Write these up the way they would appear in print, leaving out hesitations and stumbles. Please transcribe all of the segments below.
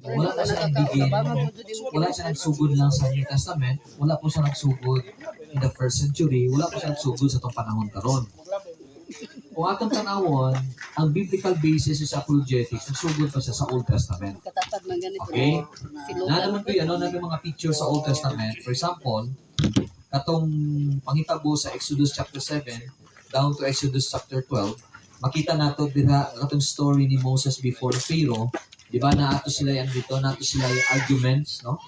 Wala po siya nagbigay, wala siya nagsugod lang sa New Testament, wala po siya nagsugod in the first century, wala po siya nagsugod sa itong panahon karon. Kung atong tanawon, ang biblical basis sa apologetics, nagsugod pa siya sa Old Testament. Okay? Na naman ko yan, na mga pictures sa Old Testament. For example, katong panghitabo sa Exodus chapter 7 down to Exodus chapter 12, makita nato dira katong story ni Moses before Pharaoh, di ba na ato sila yan dito, na ato sila yung arguments, no?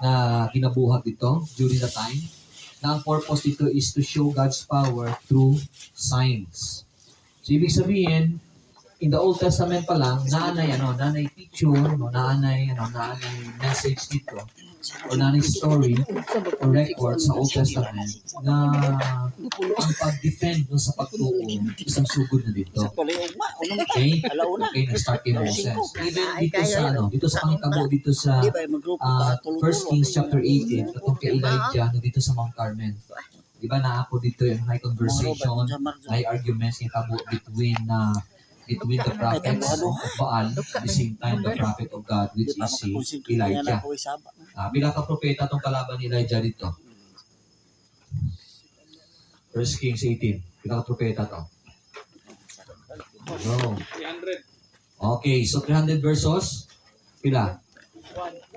Na ginabuhat dito during the time. Na ang purpose dito is to show God's power through signs. So, ibig sabihin, in the Old Testament pa lang, naanay picture, no, naanay message dito, o naanay story, or record sa Old Testament, na ang pag-defend no, sa pagtuo, isang sugod na dito. Okay? Okay, na-start kay Moses. Even dito sa, dito sa pangitabo, dito sa 1 Kings chapter 18, katong kay Elijah, dito sa Mount Carmel. Di ba na ako dito yung may conversation, may arguments yung tabo between the prophets of Baal, at the same time the prophet of God, which is si Elijah. Pinaka-propeta itong kalaban ni Elijah dito. 1 Kings 18, pinaka-propeta to. No. Okay, so 300 verses, pila?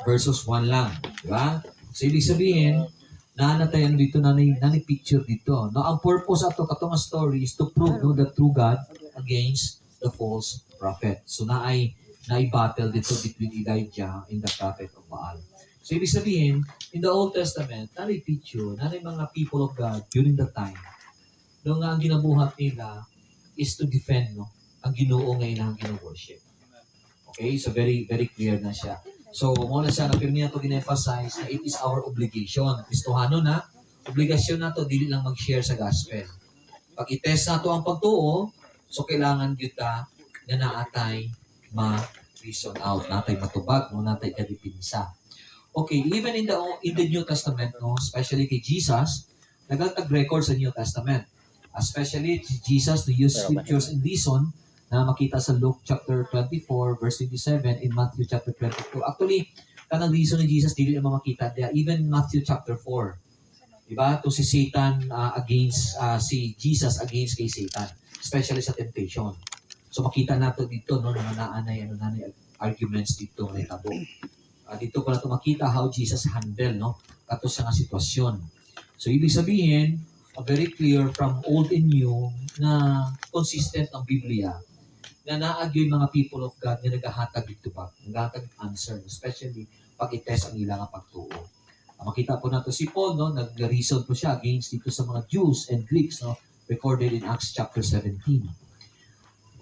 Verses 1 lang. Di ba? So, ibig sabihin, naanatayan dito, nanay picture dito. No, ang purpose ato katong story is to prove no, the true God against the false prophet. So naay battle dito between Elijah and the prophet of Baal. So ibig sabihin, in the Old Testament, nanay picture, nanay mga people of God during the time. No nga ang ginabuhat nila is to defend no, ang Ginoo nga ilang gino-worship. Okay, so very very clear na siya. So, muna siya na pirmi na ito gina-emphasize na it is our obligation. Kristohano na, obligasyon na ito, dili lang mag-share sa gospel. Pag i-test na ito ang pagtuo, so kailangan kita na naatay ma-reason out, naatay matubag, no, naatay kadipinsa. Okay, even in the New Testament, no, especially kay Jesus, nagtag-record sa New Testament. Especially Jesus to use scriptures in reason na makita sa Luke chapter 24, verse 27, in Matthew chapter 22. Actually, kanang reason ni Jesus, dili naman makita dia. Even Matthew chapter 4, diba? To si Satan against, si Jesus against kay Satan. Especially sa temptation. So makita nato dito, no, na naanay arguments dito na itabo. Dito pa nato makita how Jesus handle, no, kato sa nga sitwasyon. So ibig sabihin, very clear from old and new na consistent ang Biblia na naagyo yung mga people of God na naghahatag dito ba, naghahatag answer, especially pag i-test ang ilang pagtuo. Makita po nato si Paul, no, nag-reason po siya against dito sa mga Jews and Greeks, no, recorded in Acts chapter 17.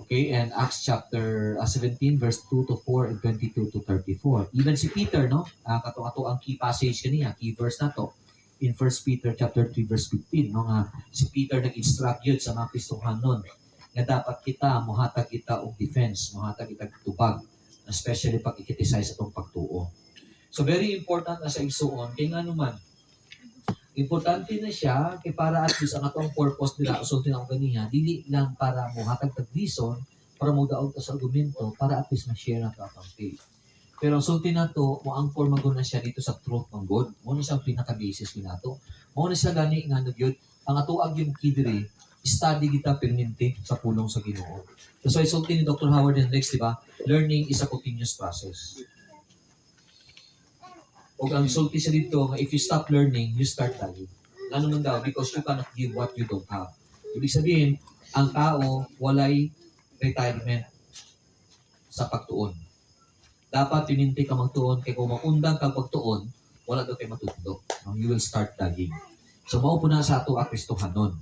Okay, and Acts chapter 17, verse 2 to 4 and 22 to 34. Even si Peter, no, kato ang key passage kaniya, key verse na to, in 1 Peter chapter 3, verse 15, no, nga si Peter nag-instruct yun sa mga Kristohan nun, nga dapat kita, muhatag kita og defense, muhatag kita tubag, especially pag ikitisize sa itong pagtuo. So very important na sa igsuon, kaya nga naman, importante na siya, kaya para at least ang atong purpose nila, usultin ako ganiya, dili lang para muhatag tag-reason, para mudaog sa argumento, para at least ma-share na ito atong faith. Pero ang sulti na ito, mo-anchor magun na siya dito sa truth ng God. Mo na siyang pinaka-basis na ito. Mo na siya gani nga nagyod, ang atuag yung kidiri, study kita permanente sa pulong sa Ginoo. So, isulti ni Dr. Howard Hendricks, di ba? Learning is a continuous process. O ang isulti siya dito, if you stop learning, you start dying. Ano man daw? Because you cannot give what you don't have. Ibig sabihin, ang tao walay retirement sa pagtuon. Dapat pininti ka magtuon, kaya kung maundang kang pagtuon, wala daw kayo matutundo. You will start dying. So, mao po na sa ato Kristohanon.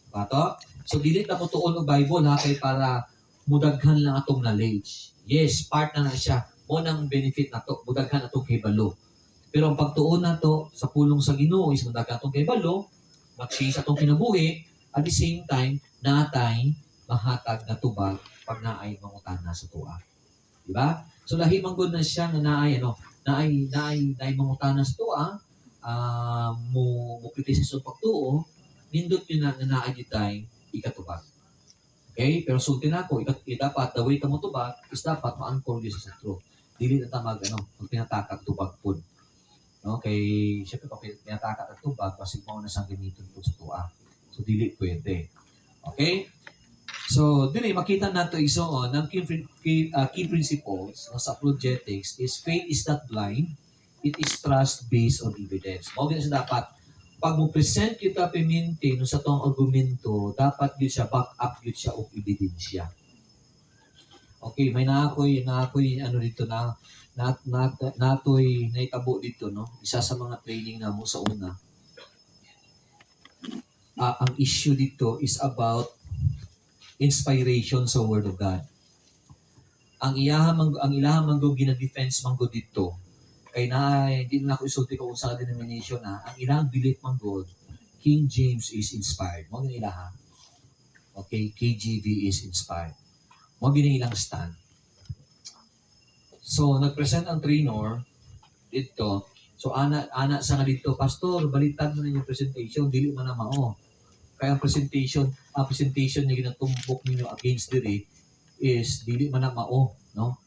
Bato? So, dili na mo tuon ang Bible ha, kay para mudaghan lang atong knowledge. Yes, part na siya. O nang benefit na to, mudaghan atong kibalo. Pero ang pagtuon na to sa pulong sa Ginoo is mudaghan atong kibalo, mag-change atong kinabuhi, at the same time, natay mahatag na tubag pag naay mangutana sa tuwa. Diba? So, lahi manggod na siya na naay mangutana sa tuwa, mo kritisisyon sa pagtuo, nindot yun na naagitay ikatubag. Okay? Pero sulti na ako, dapat, the way ka mo tubag is dapat ma-anchor yun sa truth. dili na ta mag pinatakak tubag pod. No, kay syempre pag pinatakak at tubag, basig mao na sang gamiton po sa tuwa. So dili pwede. Okay? So, dili makita nato isoon ang key principles no, sa apologetics is faith is not blind, it is trust based on evidence. Mao gyud sa dapat pag mo present kita piminti no sa tong argumento, dapat gyud siya back up gyud siya og ebidensya. Okay, may naakoy ano dito natoy naitabo dito no. Isa sa mga training na mo sa una. Ang issue dito is about inspiration sa Word of God. Ang ilahang manggo gina-defense manggo dito kay na hindi na ako isulti ko sa denomination na ang ilang belief manggo King James is inspired. Mo gina ilaha. Okay, KJV is inspired. Mo gina ilang stand. So nagpresent ang trainer dito. So ana sa nga dito, pastor, balitan mo na yung presentation, dili man na mao. Kaya ang presentation niya ginatumbok ninyo against diri is dili man na mao, no?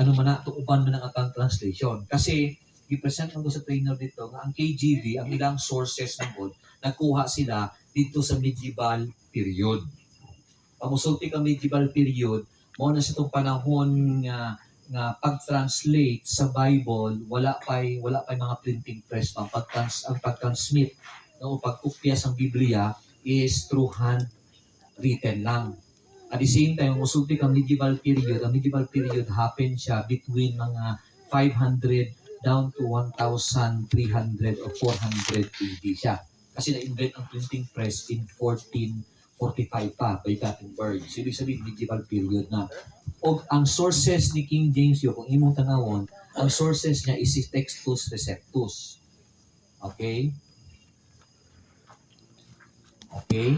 Ano man na tuuban man ang atang translation. Kasi i-present mo sa trainer dito nga ang KJV, ang ilang sources ng God, nagkuha sila dito sa medieval period. Pamusulti ka medieval period, mo na sa itong panahon nga pag-translate sa Bible, wala pay mga printing press pa. Ang pag-transmit, no, pagkopya sa Biblia is through hand written lang. At the same time, musulti ang medieval period. Ang medieval period happen siya between mga 500 down to 1,300 or 400 AD siya. Kasi na-invent ang printing press in 1445 pa by Gutenberg. So, ibig sabihin, medieval period na. O ang sources ni King James yun, kung imong tanawon, ang sources niya is si Textus Receptus. Okay? Okay?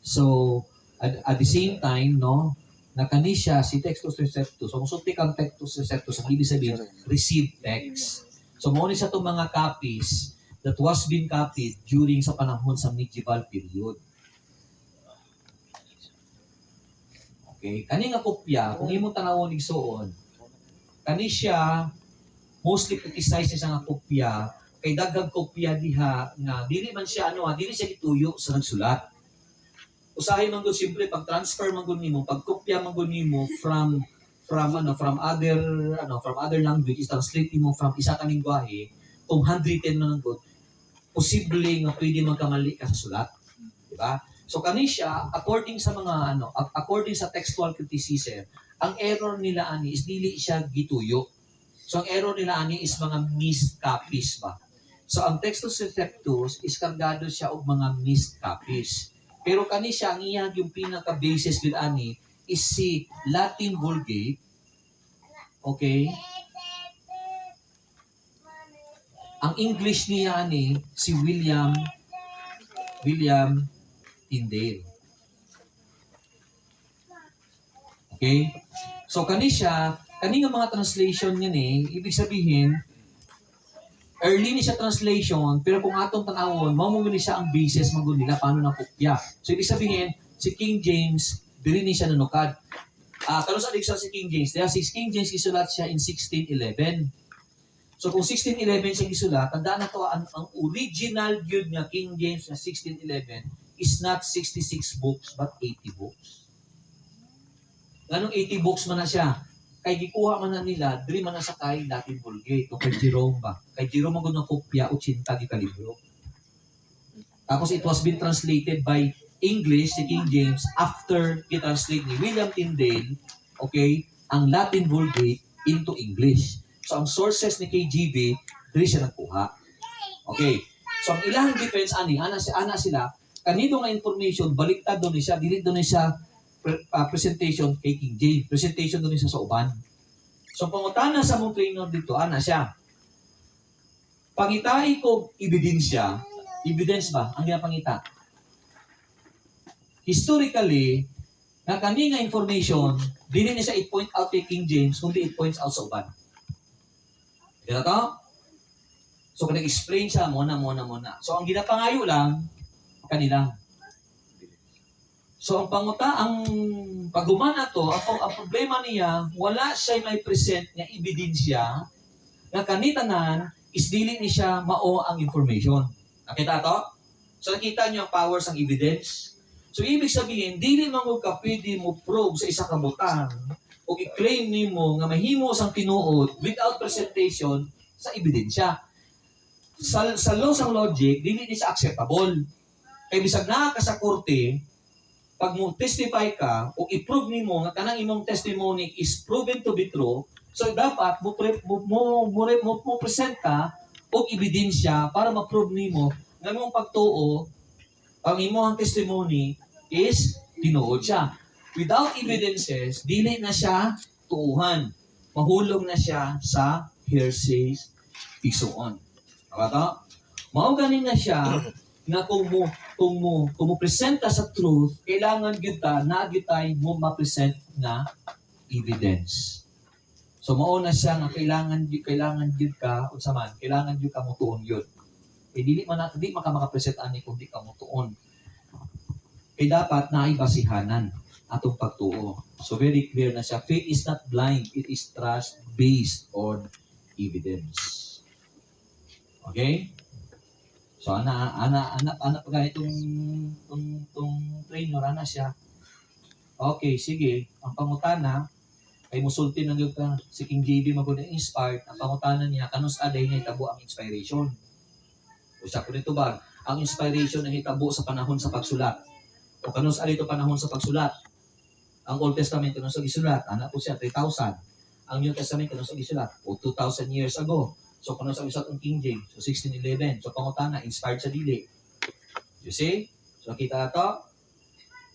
So, at the same time, no, nakani siya si Textus Receptus. So, musulti kang Textus Receptus, ang ibig sabihin, received text. So, muna sa itong mga copies that was being copied during sa panahon sa medieval period. Okay? Kani nga kopya, kung imong tanawon igsuon, kani siya, mostly criticized siya nga kopya, kay daghang kopya diha nga dili man siya dili siya gituyo sa nagsulat. Usahay man gud simple pag transfer man gud nimo, pag kopya man gud nimo from other language, translate nimo from isa ka lengguwahe, kung handwritten man gud, posible nga pwede magkamali ka sa sulat, di ba? So kani siya according sa textual criticism, ang error nila ani is dili siya gituyo. So ang error nila ani is mga missed copies ba. So ang Textus Receptus is kargado siya og mga missed copies. Pero kani siya ang iyang yung pinaka-basis gid ani is si Latin Vulgate. Okay? Ang English niya ani si William Tyndale. Okay? So kani nga mga translation niya ibig sabihin early ni siya translation, pero kung atong tanawon, mao ni siya ang basis magud nila paano na kopya. So ibig sabihin, si King James dili ni siya nanukad. Karon sa ediksyon si King James, si King James gisulat siya in 1611. So kung 1611 siya gisulat, tandaan na to ang original gyud nga King James na 1611 is not 66 books but 80 books. Nganong 80 books man na siya? Kay gikuha man na nila, dili man na sa kay Latin Vulgate o kay Jerome ba. Kay Jerome ang ng kopya 80 ka libro. Tapos it was been translated by English si King James after i-translate ni William Tyndale, okay, ang Latin Vulgate into English. So ang sources ni KJV, dili siya nagkuha. Okay. So ang ilang defense ana sila, kanino nga information baliktad doon siya, dili doon siya presentation kay King James. Presentation doon siya sa uban. So, pangutana sa mong trainer dito, ana siya. Pangitay ko ebidensya. Evidence ba? Ang ginapangita. Historically, na kani nga information, dili niya siya i-point out kay King James, kundi i-points out sa uban. Kaya to? So, kung nag-explain siya, muna. So, ang ginapangayo lang, kanilang. So ang pagumana to, ang problema niya, wala siya may present nga ebidensya nga kanitanan is dili ni siya mao ang information. Nakita to? So nakita niyo ang powers ng evidence. So ibig sabihin, dili man ka pwede mo prove sa isa ka butang o i-claim nimo nga mahimo sang tinuod without presentation sa ebidensya. Sa law sang logic, dili ni siya acceptable. Kay bisag naa ka sa korte, pag mo testify ka o i-prove nimo nga kanang imong testimony is proven to be true, so dapat mo present ka og ebidensya para ma-prove nimo nga imong pagtuo ang imong testimony is tinuod siya. Without evidences, dili na siya tuuhan. Mahulog na siya sa hearsay pisuon. Kato? Mao ganin na siya na kung mo presenta sa truth, kailangan kita na gitay mo ma-present na evidence. So mao na siya nga kailangan gyud ka unsa man, kailangan gyud ka mo tuon gyud. Dili maka maka-present ani kung di ka mo tuon. Kay dapat naay basihanan atong pagtuo. So very clear na siya. Faith is not blind, it is trust based on evidence. Okay? So ana pa itong trainer ana siya. Okay, sige. Ang pangutana kay musulti ng gyud ka si King JB magud inspired. Ang pangutana niya kanus aday niya itabo ang inspiration. Usa ko nito ba, ang inspiration ay hitabo sa panahon sa pagsulat. O kanus aday ito panahon sa pagsulat. Ang Old Testament kanus sa gisulat, ana po siya 3,000. Ang New Testament kanus sa gisulat o 2,000 years ago. So kung sa isang King James, so 1611. So pangutana, inspired sa dili. You see? So kita to.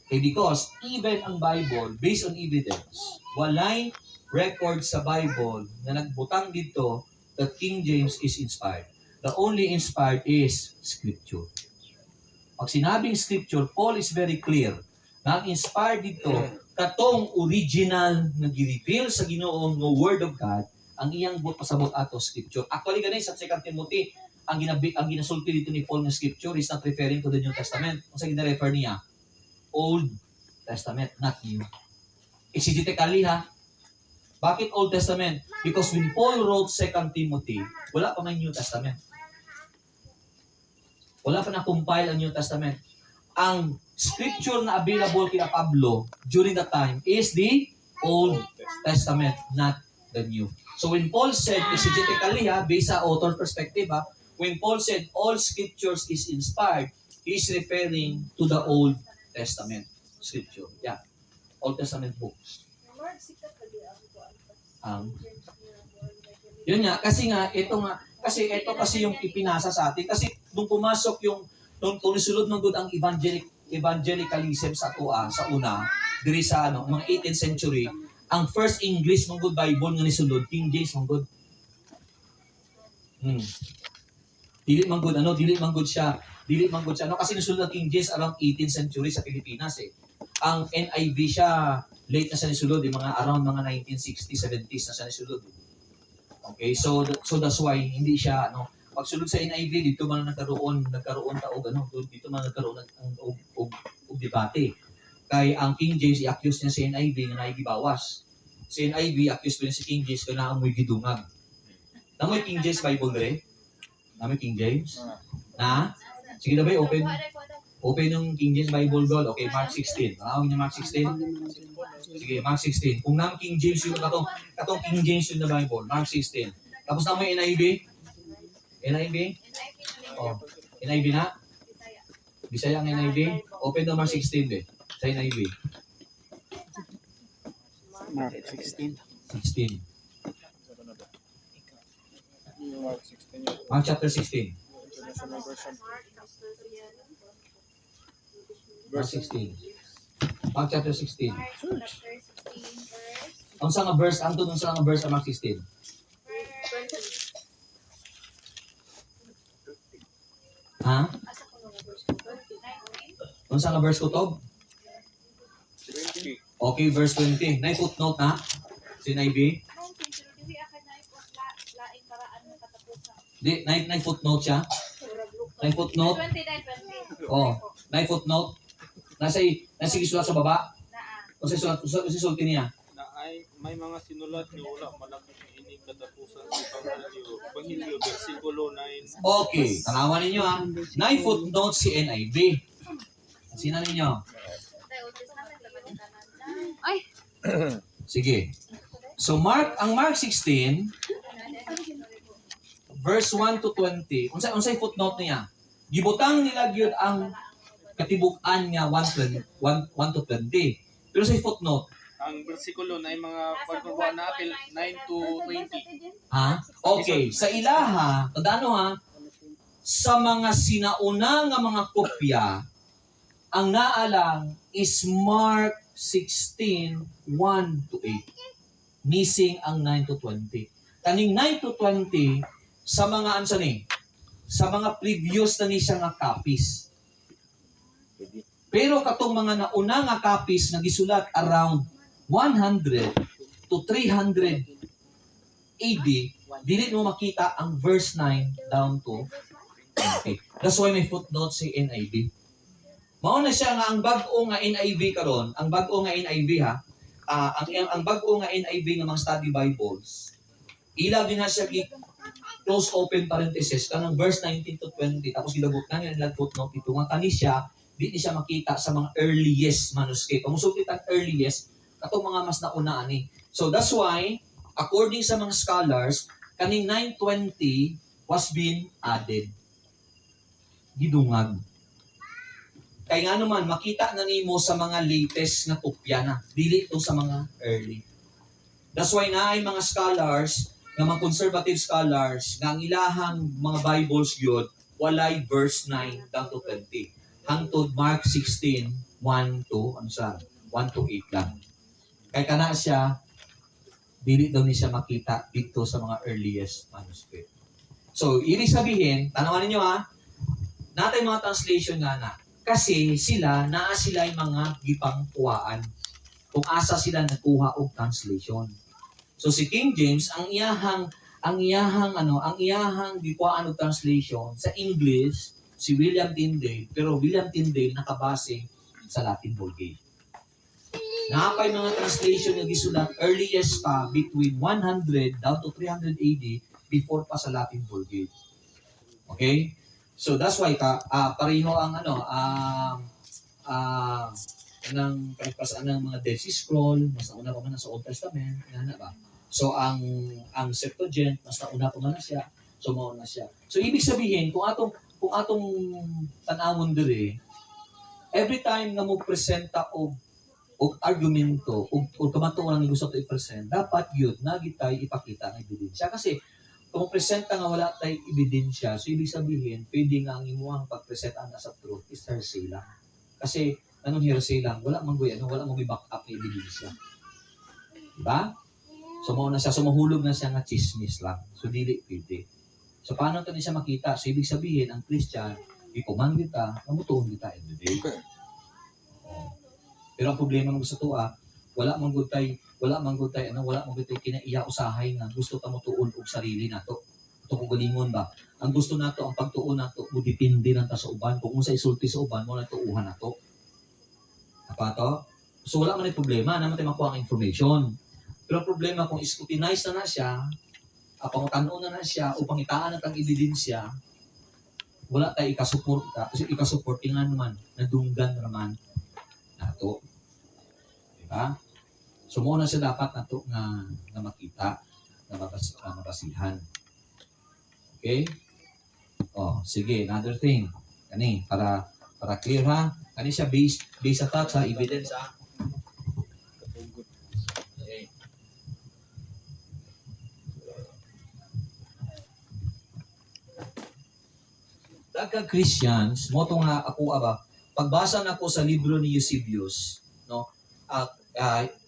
Okay, because even ang Bible, based on evidence, walay record sa Bible na nagbutang dito that King James is inspired. The only inspired is Scripture. Pag sinabing Scripture, Paul is very clear na ang inspired dito, katong original na gi-reveal sa Ginoo ng Word of God, ang iyang pasabot ato Scripture. Actually, ganun sa 2 Timothy, ang ginasulti dito ni Paul ng Scripture is not referring to the New Testament. Kung saan gina-refer niya? Old Testament, not New. Exegetically ha. Bakit Old Testament? Because when Paul wrote 2 Timothy, wala pa may New Testament. Wala pa na-compile ang New Testament. Ang Scripture na available kina Pablo during that time is the Old Testament, not the New. So when Paul said, exegetically based sa author perspective when Paul said all scriptures is inspired, he is referring to the Old Testament scripture. Yeah. Old Testament books. Yun nga, ito kasi yung ipinasa sa atin. Kasi nung pumasok nung nisulod ng good ang evangelicalism sa una, diri sa mga 18th century, ang first English ng good Bible nga nisulod, King James ng good. Dili man good siya. Kasi nisulod ang King James around 18th century sa Pilipinas Ang NIV siya, late na siya nisulod, mga around mga 1960s, 70s na siya nisulod. Okay, so that's why hindi siya pagsulod sa NIV dito man nagkaroon dito man nagkaroon og debate. Kay ang King James i-accuse niya si NIV nga naigibawas. Si NIV accuse niya si King James kaya naamoy gidungag. Namoy King James Bible dire? Namoy King James? Na? Sige na ba, open yung King James Bible Gold. Okay, Mark 16. Nakawin niya Mark 16? Sige, Mark 16. Kung naman King James yun, katong King James yun na Bible, Mark 16. Tapos na mo yung NIV? NIV? Oh, NIV na? Bisaya ang NIV? Open na Mark 16 sa NIV. Mark 16. 16. Mark chapter 16. Verse 16. Mark chapter 16. Ang sa nga verse, ang tunong sa nga verse sa Mark 16. Ha? Ang sa nga verse ko to? Okay, verse 20. Nay footnote na? Si NIV? Di, nay footnote siya? Nay footnote? Oh, nay footnote? Nasa gisulat sa baba? O sa sulti niya? Na ay may mga sinulat nga wala malaki ini katapusan sa Ebanghelyo bersikulo 9. Okay, tanawan ninyo ha. Na-footnote si NIV. Sina ninyo? Ay, Sige. So ang Mark 16, verse 1 to 20, unsay footnote niya? Gibutang nila gyud ang katibuk-an nga 1 to 20. Pero sa footnote, Ang bersikulo na mga pagkuha na apil 9 to 20. ha? Okay, sa ilaha, tandaan ha, sa mga sinauna nga mga kopya, ang naalang is Mark 16, 1 to 8. Missing ang 9 to 20. Kaning 9 to 20, sa mga ansa ni? Sa mga previous na ni siya nga copies. Pero katong mga nauna nga copies na gisulat around 100 to 300 AD, dili mo makita ang verse 9 down to 20. That's why may footnote si NIV. Mao na siya nga ang bag-o nga NIV karon, ang bag-o nga NIV ha, ang bag-o nga NIV nga mga study Bibles, ila din na siya close open parenthesis kanang verse 19 to 20 tapos gidagot na nila footnote ito nga kani siya di ni siya makita sa mga earliest manuscript. Kung musulit ang earliest, katong mga mas nauna ani. So that's why according sa mga scholars, kaning 920 was being added. Gidungag. Kaya nga naman, makita na nimo sa mga latest na kopya na. Dili ito sa mga early. That's why na ay mga scholars, nga mga conservative scholars, nga ang ilahang mga Bibles yun, walay verse 9 down to 20. Hangtod Mark 16, 1 to 8 lang. Kaya kana siya, dili daw ni siya makita dito sa mga earliest manuscript. So, ibig sabihin, tanawan ninyo ha, natay mga translation nga na, kasi sila, naa sila yung mga gipangkuhaan. Kung asa sila nagkuha og translation. So si King James, ang iyahang gikuhaan og translation sa English, si William Tyndale, pero William Tyndale nakabase sa Latin Vulgate. Napay mga translation nga gisulat earliest pa between 100 down to 300 AD before pa sa Latin Vulgate. Okay? So that's why pareho ang ng mga Dead Sea Scroll, mas nauna pa man sa Old Testament, ba? So ang Septuagint, mas nauna pa man na siya. So mao na siya. So ibig sabihin kung atong tanawon diri, every time nga mo presenta og argumento o kamatuoran nga gusto to i-present, dapat yun nagitay ipakita ang ebidensya kasi kung presenta nga wala tay ebidensya, so ibig sabihin, pwede nga ang imuhang pag-presenta na sa truth is hearsay lang. Kasi, anong hearsay lang? Wala mang back up na ebidensya. Diba? So, mao na siya, sumahulog na siya nga chismis lang. So, dili pwede. So, paano ito niya makita? So, ibig sabihin, ang Christian, ikuman kita, mamutuon kita everyday. Pero ang problema mo sa tuwa, wala man gud tay kinaiya usahay nga gusto ta mo tuon og sarili nato. Ito kung galingon ba? Ang gusto nato, ang pagtuon nato, mo depende lang ta sa uban. Kung unsa isulti sa uban mo na tuuhan nato. Apa to? So wala man ay problema, naman tayo makuha ang information. Pero ang problema kung scrutinize na siya, pangutan-on na siya, o pangitaan na tang ebidensya, wala tayo ikasuporta. Kasi ikasuportingan naman, nadunggan naman nato. Diba? So, muna siya dapat nato nga makita, na mabasihan. Okay? Oh, sige, another thing. Kani, para clear ha. Kani siya based attack sa evidence ha. Okay. Daghang Christians, mo to nga ako pagbasa na ko sa libro ni Eusebius, no?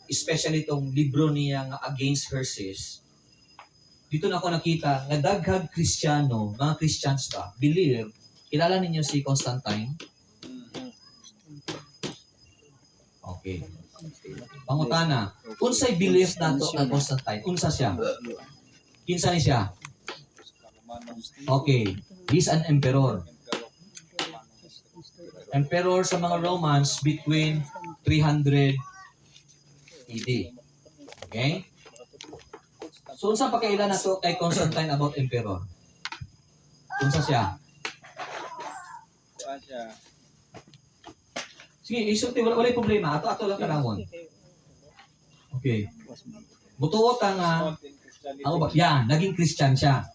Especially itong libro niya nga Against Heresies, dito na ako nakita nga daghang Kristiyano, mga Christians ba, believe, kilala ninyo si Constantine? Okay. Pangutana, unsay belief nato ang Constantine? Unsa siya? Kinsa ni siya? Okay. He's an emperor. emperor sa mga Romans between 300 AD. Okay? So, unsa pa kailan na to kay Constantine about emperor? Unsa siya? Kuan siya. Sige, isulti, wala problema. Ato lang kanamon. Okay. Butuot ang Not in Christianity. ako ba? Yan, naging Christian siya.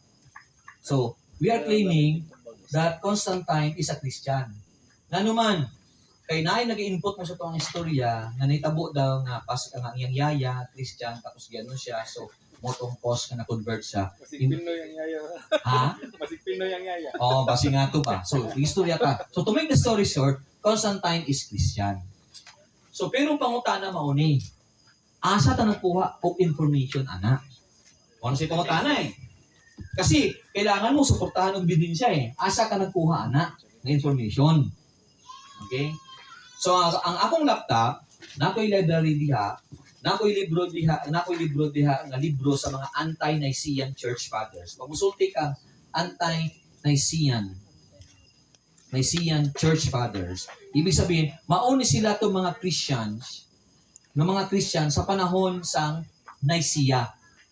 So, we are claiming that Constantine is a Christian. Nanuman, kay naay nag-input mo sa itong istorya, na naitabo daw nga pas ang iyang yaya, Christian, tapos gano'n siya. So, motong post nga na-convert siya. Masig Pinoy ang yaya. Ha? Masig Pinoy ang yaya. Oo, basi nga to ba? So, istorya ka. So, to make the story short, Constantine is Christian. So, pero pangutana mauni. Asa ta nakuha og information, ana? Ano si pangutana eh? Kasi, kailangan mo suportahan og ebidensya eh. Asa ka nagkuha, ana, na information. Okay? So, ang akong laptop, nako'y library diha, nako'y libro diha, nga libro sa mga anti-Nicene Church Fathers. Pag musulti ka, anti-Nicene Church Fathers. Ibig sabihin, mauni sila to mga Christians sa panahon sang Nicaea.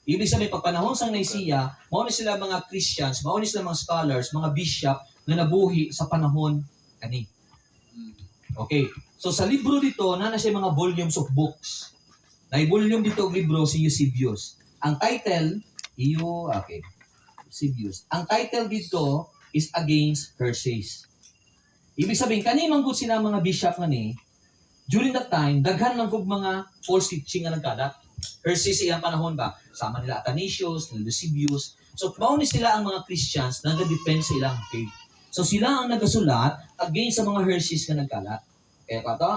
Ibig sabihin, pag panahon sang Nicaea, mauni sila mga Christians, mauni sila mga scholars, mga bishop na nabuhi sa panahon kani. Okay. So sa libro dito, na siya mga volumes of books. Volume dito ang libro si Eusebius. Ang title, Eusebius. Ang title dito is Against Heresies. Ibig sabihin, kanimang good sila mga bishop nga ni, during that time, daghan lang kog mga false teaching nga nagkalat. Heresies iyang panahon ba? Sama nila Athanasius, nila Eusebius. So, mauni sila ang mga Christians na nag-defend sa ilang faith. So, sila ang nagasulat against sa mga heresies nga nagkalat. Kaya pa to?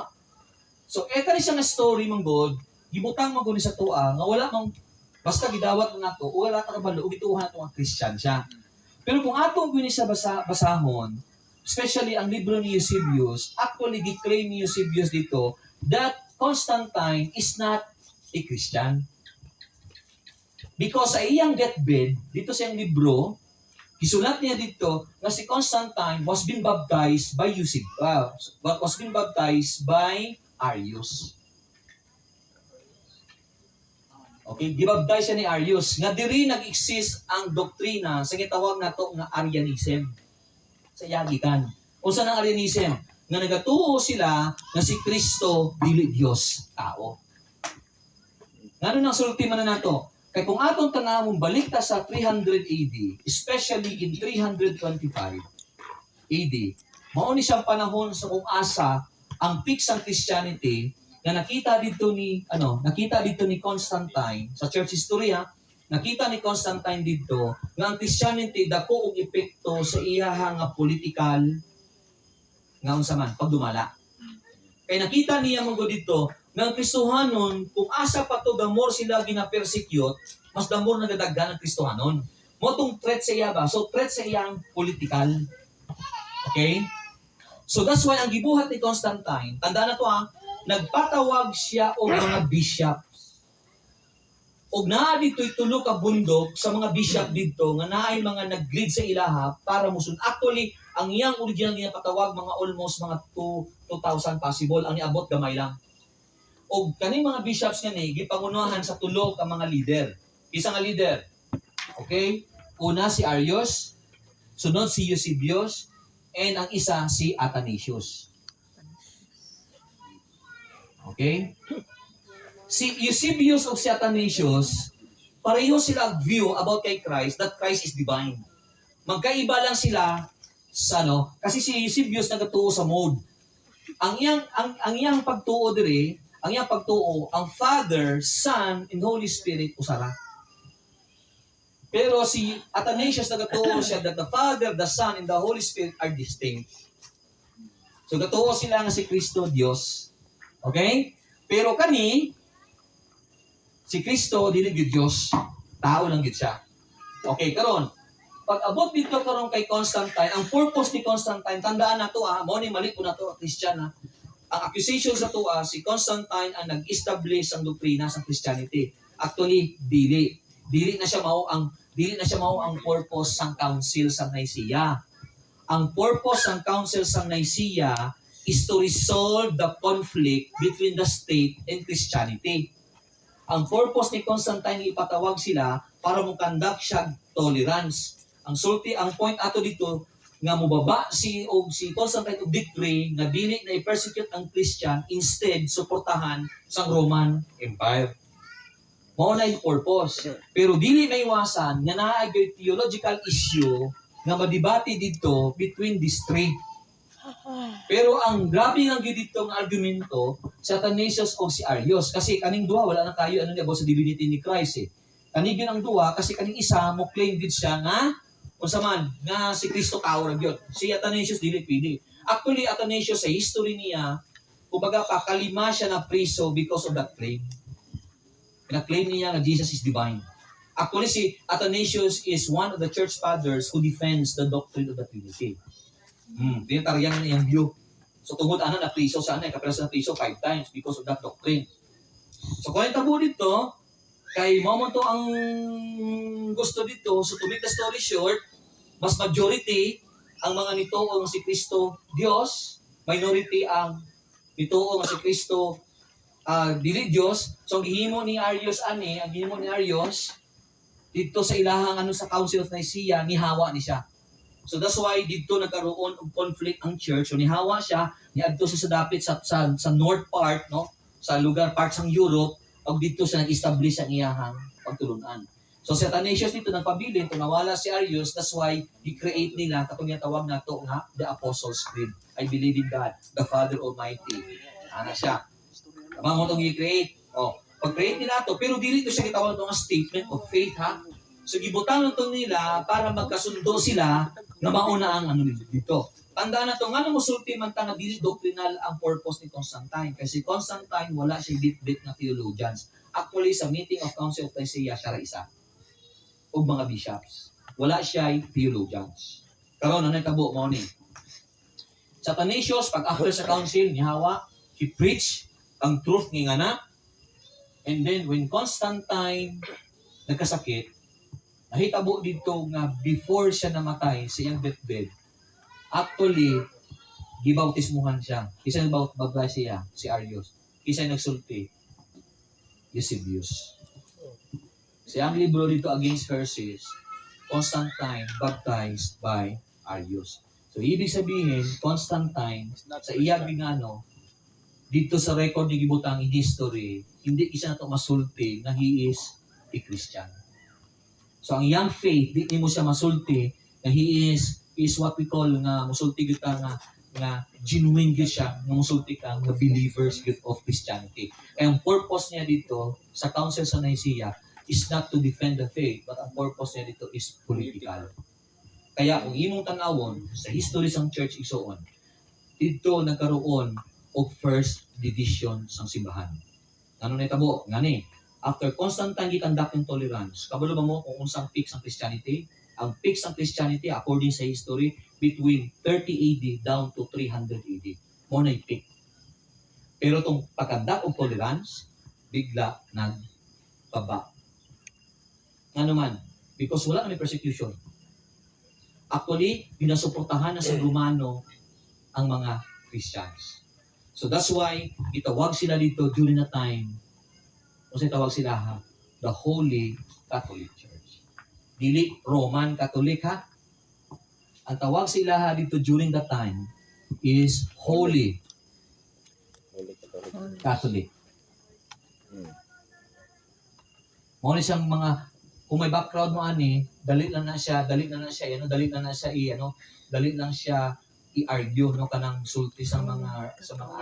So, eto ni siya nga story, mang God, gibutang man gud ni sa tua, nga wala mang, basta gidawat na nato, wala ta kabalo, gituhan nato ang Christian siya. Pero kung atong gini siya basahon, especially ang libro ni Eusebius, actually gi-claim ni Eusebius dito that Constantine is not a Christian. Because sa iyang deathbed, dito sa iyang libro, isulat niya dito na si Constantine was been baptized by Arius. Okay, gibaptize siya ni Arius. Nga diri nag-exist ang doktrina sa gitawag nato nga Arianism. Sa yagikan. Unsa nang Arianism? Nga nagatuo sila na si Kristo dili Dios, tao. Ngano nang sulti man na nato? Kay kung atong tanawon balik ta sa 300 AD, especially in 325 AD, mao ni siyang panahon sa kung asa ang peak sang Christianity na nakita dito ni Constantine sa church history nakita ni Constantine dito nga ang Christianity dako og epekto sa iyaha nga political nga unsa man pagdumala. Kay nakita niya manggo dito nga ang Kristohanon kung asa pa to damor sila gina-persecute, mas damor nagadaghan ang Kristohanon. Motong threat sa iya ba? So threat sa iyang political. Okay? So that's why ang gibuhat ni Constantine, tandaan na to nagpatawag siya og mga bishops. Og naa dito'y tulo ka bundok sa mga bishop dito nga naay mga nag-lead sa ilaha para musun. Actually, ang iyang original niya patawag mga almost mga 2,000 possible. Ang niabot gamay lang. Og kaning mga bishops nga ni gipangunahan sa tulo ka mga leader. Isa nga leader. Okay? Una si Arius, sunod si Eusebius, and ang isa si Athanasius. Okay? Si Eusebius o si Athanasius, pareho sila view about kay Christ that Christ is divine. Magkaiba lang sila sa kasi si Eusebius nagatuo sa mode. Ang iyang pagtuo diri, ang Father, Son, and Holy Spirit usara. Pero si Athanasius nagatuo siya that the Father, the Son, and the Holy Spirit are distinct. So gatuo sila nga si Kristo Dios. Okay? Pero si Kristo dili gyud Dios, tao lang gyud siya. Okay, karon pag abot dito karon kay Constantine, ang purpose ni Constantine, tandaan na to mao ni mali po na to Christian Ang accusation sa to si Constantine ang nag-establish ang doktrina sa Christianity. Actually, dili na siya mao ang purpose sang Council sa Nicaea. Ang purpose ng Council sa Nicaea is to resolve the conflict between the state and Christianity. Ang purpose ni Constantine ipatawag sila para mo conduct siya tolerance. Ang point ato dito nga mubaba si Constantine og decree nga dili na i-persecute ang Christian, instead suportahan sa Roman Empire. Mao na yung purpose. Pero dili maiwasan nga naa gyud theological issue nga madebate dito between these three. Pero ang grabe nga gyud dito ang argumento sa Athanasius o si Arius, kasi kaning duha wala na kayo about sa divinity ni Christ eh. Kani gyud ang duha kasi kaning isa mo claim gid siya nga unsa man nga si Kristo tao ra gyud. Si Athanasius dili pili. Actually Athanasius sa history niya kumbaga pakalima siya na preso because of that claim. Kina-claim niya na Jesus is divine. Actually si Athanasius is one of the church fathers who defends the doctrine of the Trinity. Tinataryan na yung view. So tungod ano na priso sa ano, kapelas na priso 5 times because of that doctrine. So kung tabo dito, kay mo to ang gusto dito, so to make the story short, mas majority ang mga nituo nga si Kristo Dios, minority ang nituo nga si Kristo dili Dios. So ang gihimo ni Arius dito sa ilahang sa Council of Nicaea, nihawa ni siya. So that's why dito nagkaroon og conflict ang church. So nihawa siya, niadto siya sa dapit sa north part, no? Sa lugar parts ng Europe, og dito siya nag-establish ang iyahang pagtulunan. So si Athanasius dito nagpabilin kung nawala si Arius, that's why i-create nila katong tawag nato nga the Apostles' Creed. I believe in God, the Father Almighty. Ana siya. Tama mo itong i-create. Pag-create nila ito, pero dili ito siya kitawag ito nga statement of faith, ha? So, gibutan ito nila para magkasundo sila na mauna ang dito. Tandaan na ito, nga musulti man nga dili doctrinal ang purpose ni Constantine. Kasi Constantine, wala siya bit-bit na theologians. Actually, sa meeting of Council of Nicaea, siya isa. O mga bishops. Wala siya theologians. Karoon, ano yung tabo mo ni? Sa Athanasius, pag after sa council, nihawa, he preached ang truth ng nga. And then, when Constantine nagkasakit, nahitabo dito nga before siya namatay sa iyang deathbed, actually, gibautismuhan siya. Kisa nagbabay siya, si Arius. Kisa nagsulti, Eusebius. Sa ang libro dito, Against Heresies, Constantine baptized by Arius. So, ibig sabihin, Constantine, sa iyang bingano, dito sa record ni gibutang in history, hindi isa na ito masulti na he is a Christian. So ang young faith, di mo siya masulti na he is what we call nga masulti gyud nga genuine gyud siya, nga masulti ka nga believers gyud of Christianity. Kaya ang purpose niya dito sa Council sa Nicaea is not to defend the faith, but ang purpose niya dito is political. Kaya kung imong tan-awon sa history sang church igsoon, dito nagkaroon of first division sang simbahan. Ano na itabo? Ngani, after Constantine gikandak yung tolerance, kabalo ba mo kung unsang peak sang Christianity? Ang peak sang Christianity, according sa history, between 30 AD down to 300 AD. Mo na yung peak. Pero itong pagkandak og tolerance, bigla nagbaba. Nga naman, because wala na may persecution. Actually, pinasuportahan na sa Romano ang mga Christians. So that's why itawag sila dito during the time, kasi tawag sila the Holy Catholic Church. Dili Roman Catholic ha. Ang tawag sila dito during that time is Holy Catholic. Mo ni siyang mga kung may background mo ani, dali lang na siya i-argue no kanang sulti sa mga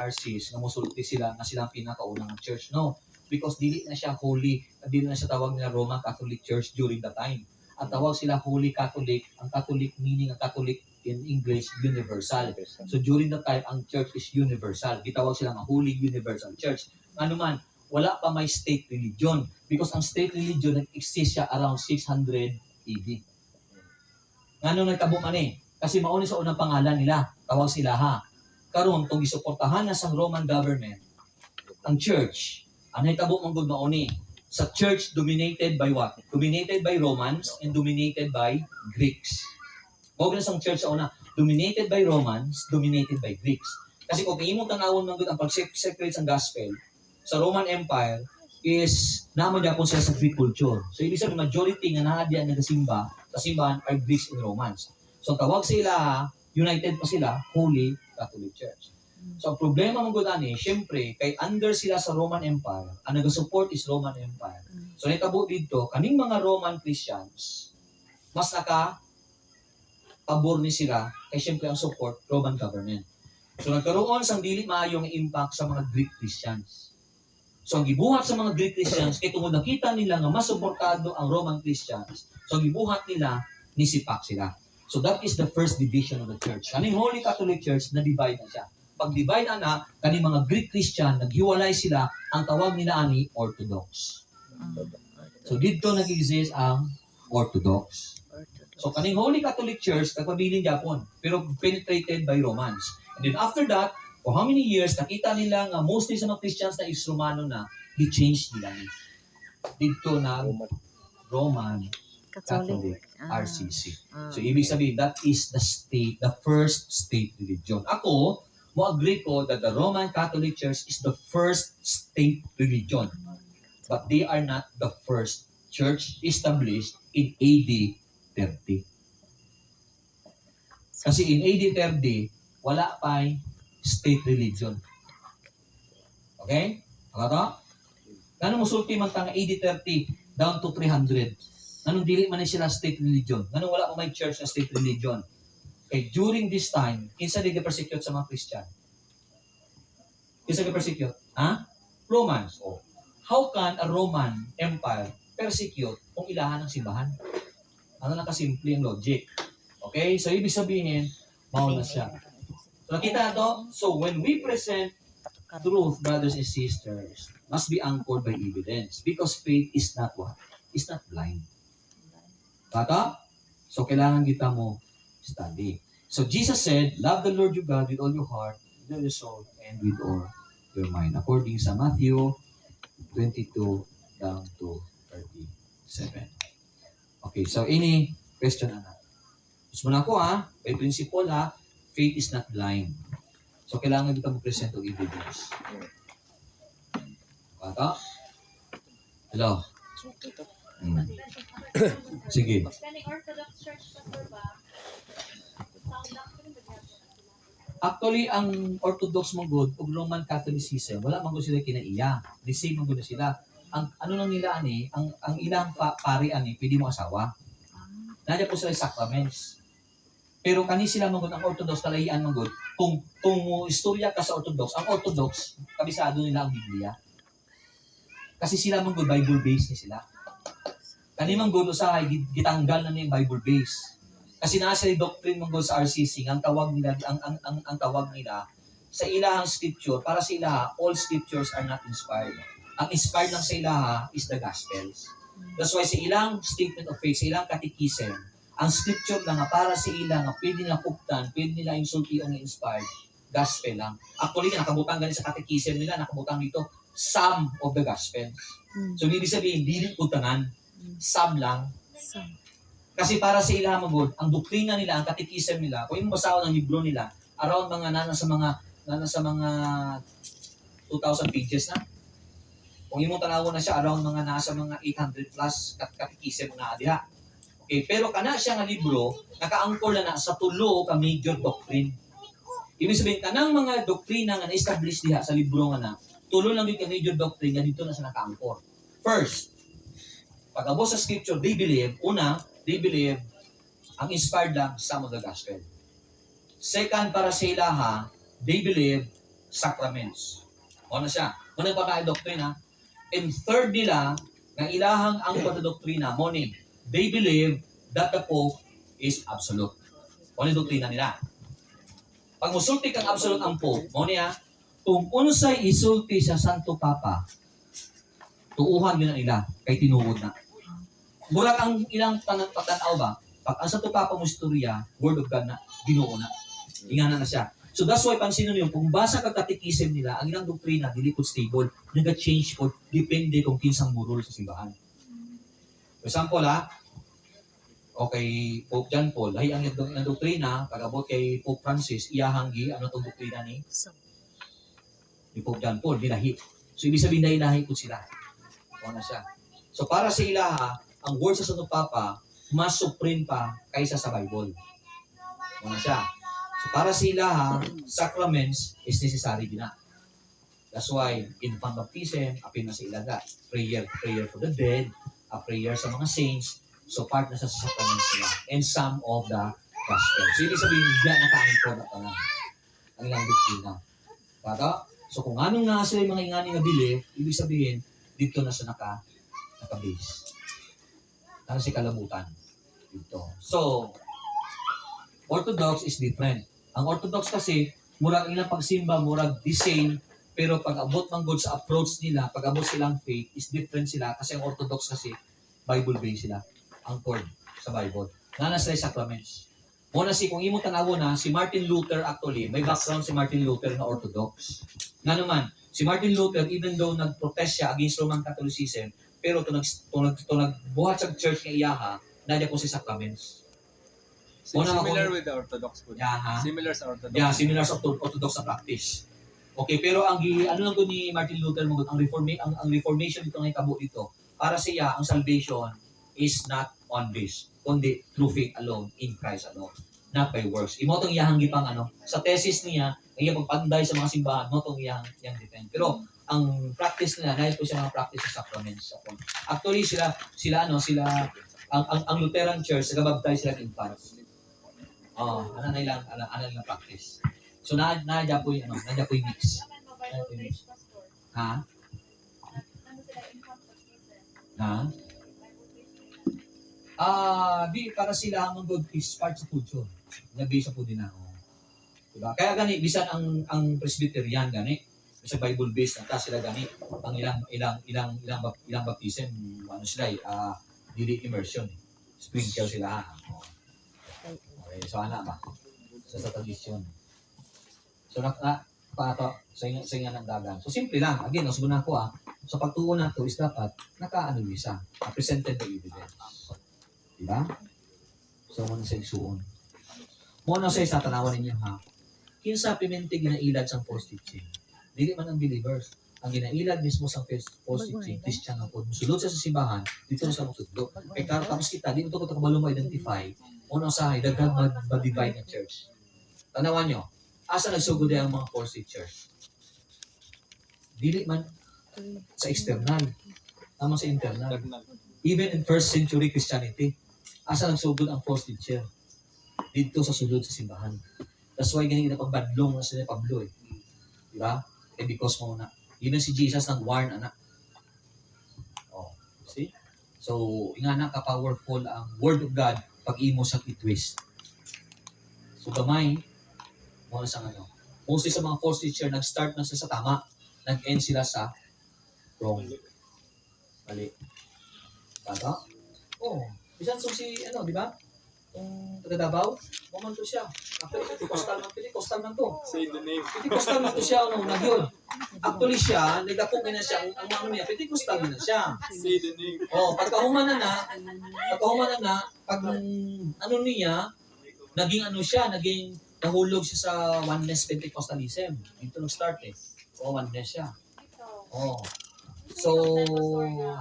RCs nga mosulti sila nga silang pinakaunang church, no, because dili na siya holy, dili na siya tawag nila Roman Catholic Church during that time. Ang tawag sila Holy Catholic. Ang Catholic meaning ang Catholic in English universal. So during that time ang church is universal. Gitawag sila nga Holy Universal Church. Ano man, wala pa may state religion because ang state religion nag-exist siya around 600 AD. Ngano nagkabo man kasi mauni sa unang pangalan nila, tawag sila karon kung gisuportahan na sa Roman government, ang church, anay tabo mong good mauni. Sa church dominated by what? Dominated by Romans and dominated by Greeks. Mao na sang church sa una, dominated by Romans, dominated by Greeks. Kasi kung imong tanawon man gud ang pag-separate sa gospel sa Roman Empire is naman gyapon sila sa Greek culture. So ibig sabihin majority nga naa diyan nagasimba sa simbahan are Greeks and Romans. So ang tawag sila, united pa sila, Holy Catholic Church. So ang problema mong gudani, syempre, kay under sila sa Roman Empire, ang nag-support is Roman Empire. So nitabo dito, kaning mga Roman Christians, mas pabor ni sila, kay syempre ang support, Roman government. So nagkaroon sang dili maayong impact sa mga Greek Christians. So ang gibuhat sa mga Greek Christians, kay tungod nakita nila nga mas suportado ang Roman Christians, so ang gibuhat nila, nisipak sila. So that is the first division of the church. Kaning Holy Catholic Church, na-divide na siya. Pag-divide na, kaning mga Greek Christian, naghiwalay sila, ang tawag nila ani Orthodox. So dito nag-exist ang Orthodox. So kaning Holy Catholic Church, nagpabiling Japon, pero penetrated by Romans. And then after that, for how many years, nakita nila nga mostly sa mga Christians na is Romano na, i-change nila ni. Dito na Roman Catholic RCC. So ibig sabihin, that is the first state religion. Ako, mo agree ko that the Roman Catholic Church is the first state religion. But they are not the first church established in AD 30. Kasi in AD 30, wala pa'y state religion. Okay? Ako to? Ganun musulti man tanga AD 30 down to 300. Ganun dili man sila state religion. Ganun wala pa may church na state religion. Okay, during this time, kinsa di persecute sa mga Christian? Kinsa di persecute? Ha? Romans. Oh. How can a Roman Empire persecute kung ilahan ng simbahan? Ano nakasimple ang logic? Okay, so ibig sabihin, mauna siya. So nakita to? So when we present truth, brothers and sisters, must be anchored by evidence because faith is not what? It's not blind. Kata? So kailangan kita mo study. So Jesus said, love the Lord your God with all your heart, with all your soul, and with all your mind. According sa Matthew 22 down to 37. Okay, so ini question na. Gusto mo na ako by principle faith is not blind. So kailangan kita mo-present og evidence. Kata? Hello? Sige. Kaning Orthodox Church pastor ba? Actually, ang Orthodox mong good ug Roman Catholicism, wala man gud sila kinaiya. Receive man gud na sila. Ang ano lang nila ang ilang pari pwede mo asawa. Nandiyan po sila sa sacraments. Pero kani sila man gud ang Orthodox kalahian man gud kung mo istorya ka sa Orthodox, ang Orthodox kabisado nila ang Biblia. Kasi sila man gud Bible based ni sila. Kani man gud usahay gitanggal na ni Bible based. Kasi nasa doctrine mong sa RCC, ang tawag nila ang tawag nila sa ilahang scripture, para sa ilaha, all scriptures are not inspired. Ang inspired lang sa ilaha is the Gospels. That's why sa ilang statement of faith, sa ilang catechism, ang scripture lang para sa ilang pwede nila kuptan, pwede nila insulti o inspired, gospel lang. Actually, nakabutang ganun sa catechism nila, nakabutang dito, some of the Gospels. So, hindi sabihin, hindi po tanan, some lang. Kasi para sa ilang magod, ang doktrina nila, ang catechism nila, kung yung basahan ng libro nila, around mga nasa mga 2,000 pages na. Kung yung tanawon na siya, around mga nasa mga 800 plus catechism na diha. Okay, pero kana siya nga libro, naka-angkor na sa tulo ka major doctrine. Ibig sabihin, kanang mga doktrina nga na-establish diha sa libro nga na, tulo lang yung ka major doctrine nga dito na sa naka-angkor. First, pag-abos sa scripture, they believe ang inspired lang some of the gospel. Second, para sa ilaha, they believe sacraments. O na siya. Muna pa tayo doktrina. And third nila, ng ilahang ang doktrina, morning, they believe that the Pope is absolute. O na doktrina nila. Pag musulti kang absolute ang Pope, mo niya, kung unsay isulti sa Santo Papa, tuuhan yun ang ila, kay tinuod na. Murag ang ilang patanaw ba? Pag ang Santo Papa mo istorya, Word of God na, Ginoo na. Ingana na siya. So that's why pansin niyo kung basa ka catechism nila, ang ilang doktrina dili pud stable, naga-change po depende kung kinsang murol sa simbahan. For example o kay Pope John Paul, lahi ang doktrina, pag-abot kay Pope Francis, iyahanggi, ano itong doktrina ni Pope John Paul, dilahi. So, ibig sabihin na ilahi po sila. O na siya. So, para sa ilaha, ang word sa Santo Papa, mas supreme pa kaysa sa Bible. O na siya. So, para sa ilaha, sacraments is necessary din na. That's why, infant baptism, apin na sa ilaga. Prayer for the dead, a prayer sa mga saints, so part na sa sacraments nila. And some of the gospel. So, ibig sabihin, diyan nakaangkod at ang ilang doktrina. Kata? So, kung anong nga sila yung mga ingani nga belief, ibig sabihin, dito na siya naka-base. Ano si kalabutan? Dito. So, Orthodox is different. Ang Orthodox kasi, murag ilang pagsimba, murag the same, pero pag abot man good sa approach nila, pag abot silang faith, is different sila kasi ang Orthodox kasi, Bible-based sila. Ang cord sa Bible. Nana sila yung sacraments. Muna kung imo tanawo na, si Martin Luther actually, may background si Martin Luther na Orthodox. Nga naman, si Martin Luther, even though nag-protest siya against Roman Catholicism, pero ito nagbuhat sa church ng iyaha, nadya po si sacraments. Similar with the Orthodox po. Yeah, ha? Similar sa Orthodox. Yeah, similar sa Orthodox na practice. Okay, pero ano lang ko ni Martin Luther mo, ang reformation dito ng itabo dito, para siya, ang salvation is not on this, kundi through faith alone, in Christ alone, not by works. Imo itong iyahang gipang sa thesis niya, ang iyang pagpanday sa mga simbahan, mo itong iyang defend. Pero, ang practice nila, dahil po siya mga practice sa sacraments. Actually, ang Lutheran Church, nagababtay sila infants. Ano nilang practice. So, nadya po yung mix. Naman mo Bible base, Pastor. Ha? Ano sila infant baptism? Ha? Bible base. Di para sila ang good is part sa culture. Nabisa po din ako. Diba? Kaya gani bisan ang Presbyterian gani sa Bible based na sila gani ang ilang baptism ano sila dili immersion. Sprinkle sila. Okay, so ana ba? Sa tradisyon. So pato sa inga ng dagan. So simple lang. Again, usbo na ko So pagtuon nato is dapat naka-analisa, presented the evidence. Diba? So, muna sa igsuon. Muna sa isa, tanawan ninyo ha. Kinsa pimente ginailad sa false teaching. Dili man ang believers. Ang ginailad mismo sa false teaching, Christian ang po. Sulod sa simbahan, dito na sa mutudlo. Kaya tapos kita, di mo ito kabalo ma-identify. Muna sa dagdag ma-divide na church. Tanawan nyo, asa nagsugod ang mga false teachers? Dili man sa external. Tama sa internal. Even in first century Christianity, asa nagsugod ang false teacher? Dito sa sulod sa simbahan. That's why ganyan na pagbadlong na sila Pablo eh. Diba? Eh because mo na. Even si Jesus nang warn anak. See? So, ingana ka powerful ang word of God pag imo sa twist. So, gamay, muna sa mostly sa mga false teacher, nag-start na sila sa tama. Nag-end sila sa wrong. Mali. Tama? Bisan so si, di ba? Kung taga-Davao, man to siya. Actually, Pentecostal man to. Say the name. Pentecostal man to siya, nagyod. Actually siya, nagdapong na siya, ang mga niya, Pentecostal na siya. Say the name. Pagkahuman na, pag niya, naging nahulog siya sa oneness Pentecostalism. Dito nag-start eh. Oneness siya. Ito. So,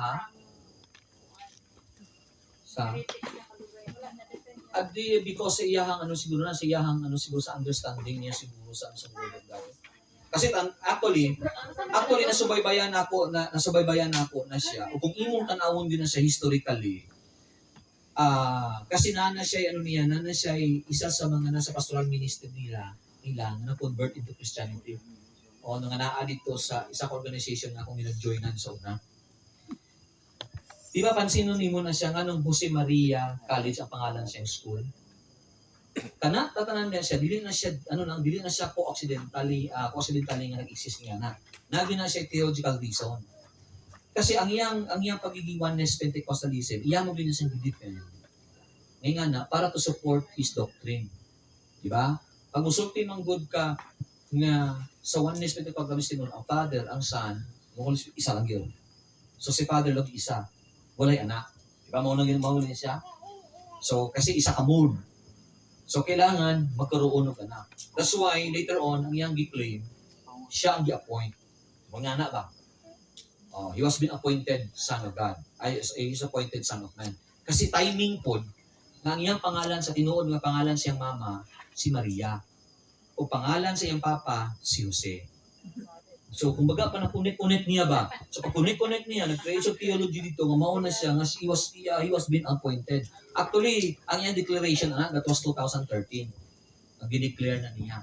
ha? Sa because sa iyahang siguro sa understanding niya siguro sa word of God. Kasi actually nasubaybayan ako na siya. O kung imong tanawon din na siya historically, kasi nana siya isa sa mga nasa pastoral ministry nila na convert into Christianity. O nga naa dito sa isang organization na akong nag-joinan sa una. Di ba pansinin mo na siya nga nung Jose Maria College ang pangalan siyang school? Tatanan niya siya, dili na siya co-occidentally nga nag-exist nga na. Nagi na siya theological reason. Kasi ang iyang pagiging oneness Pentecostalism, iya mo din siyang defend. Ngayon na, para to support his doctrine. Di ba? Pag usulti mang good ka nga sa oneness Pentecostalism, ang Father, ang Son, isa lang yun. So si Father lang isa. Walay anak. Diba? Mauna siya. So, kasi isa ka mood. So, kailangan magkaroon ka na. That's why, later on, ang iyang gi-claim, siya ang gi-appoint. Mga na ba? He was been appointed Son of God. He's appointed Son of Man. Kasi timing po, na ang iyang pangalan sa tinuod nga pangalan siyang mama, si Maria. O pangalan sa iyang papa, si Jose. So, kumbaga, panakunit-kunit niya ba? So, pag kunit-kunit niya, nag-create of theology dito, mauna siya, nga he was been appointed. Actually, ang iyang declaration na, that was 2013. Ang dineclare na niya.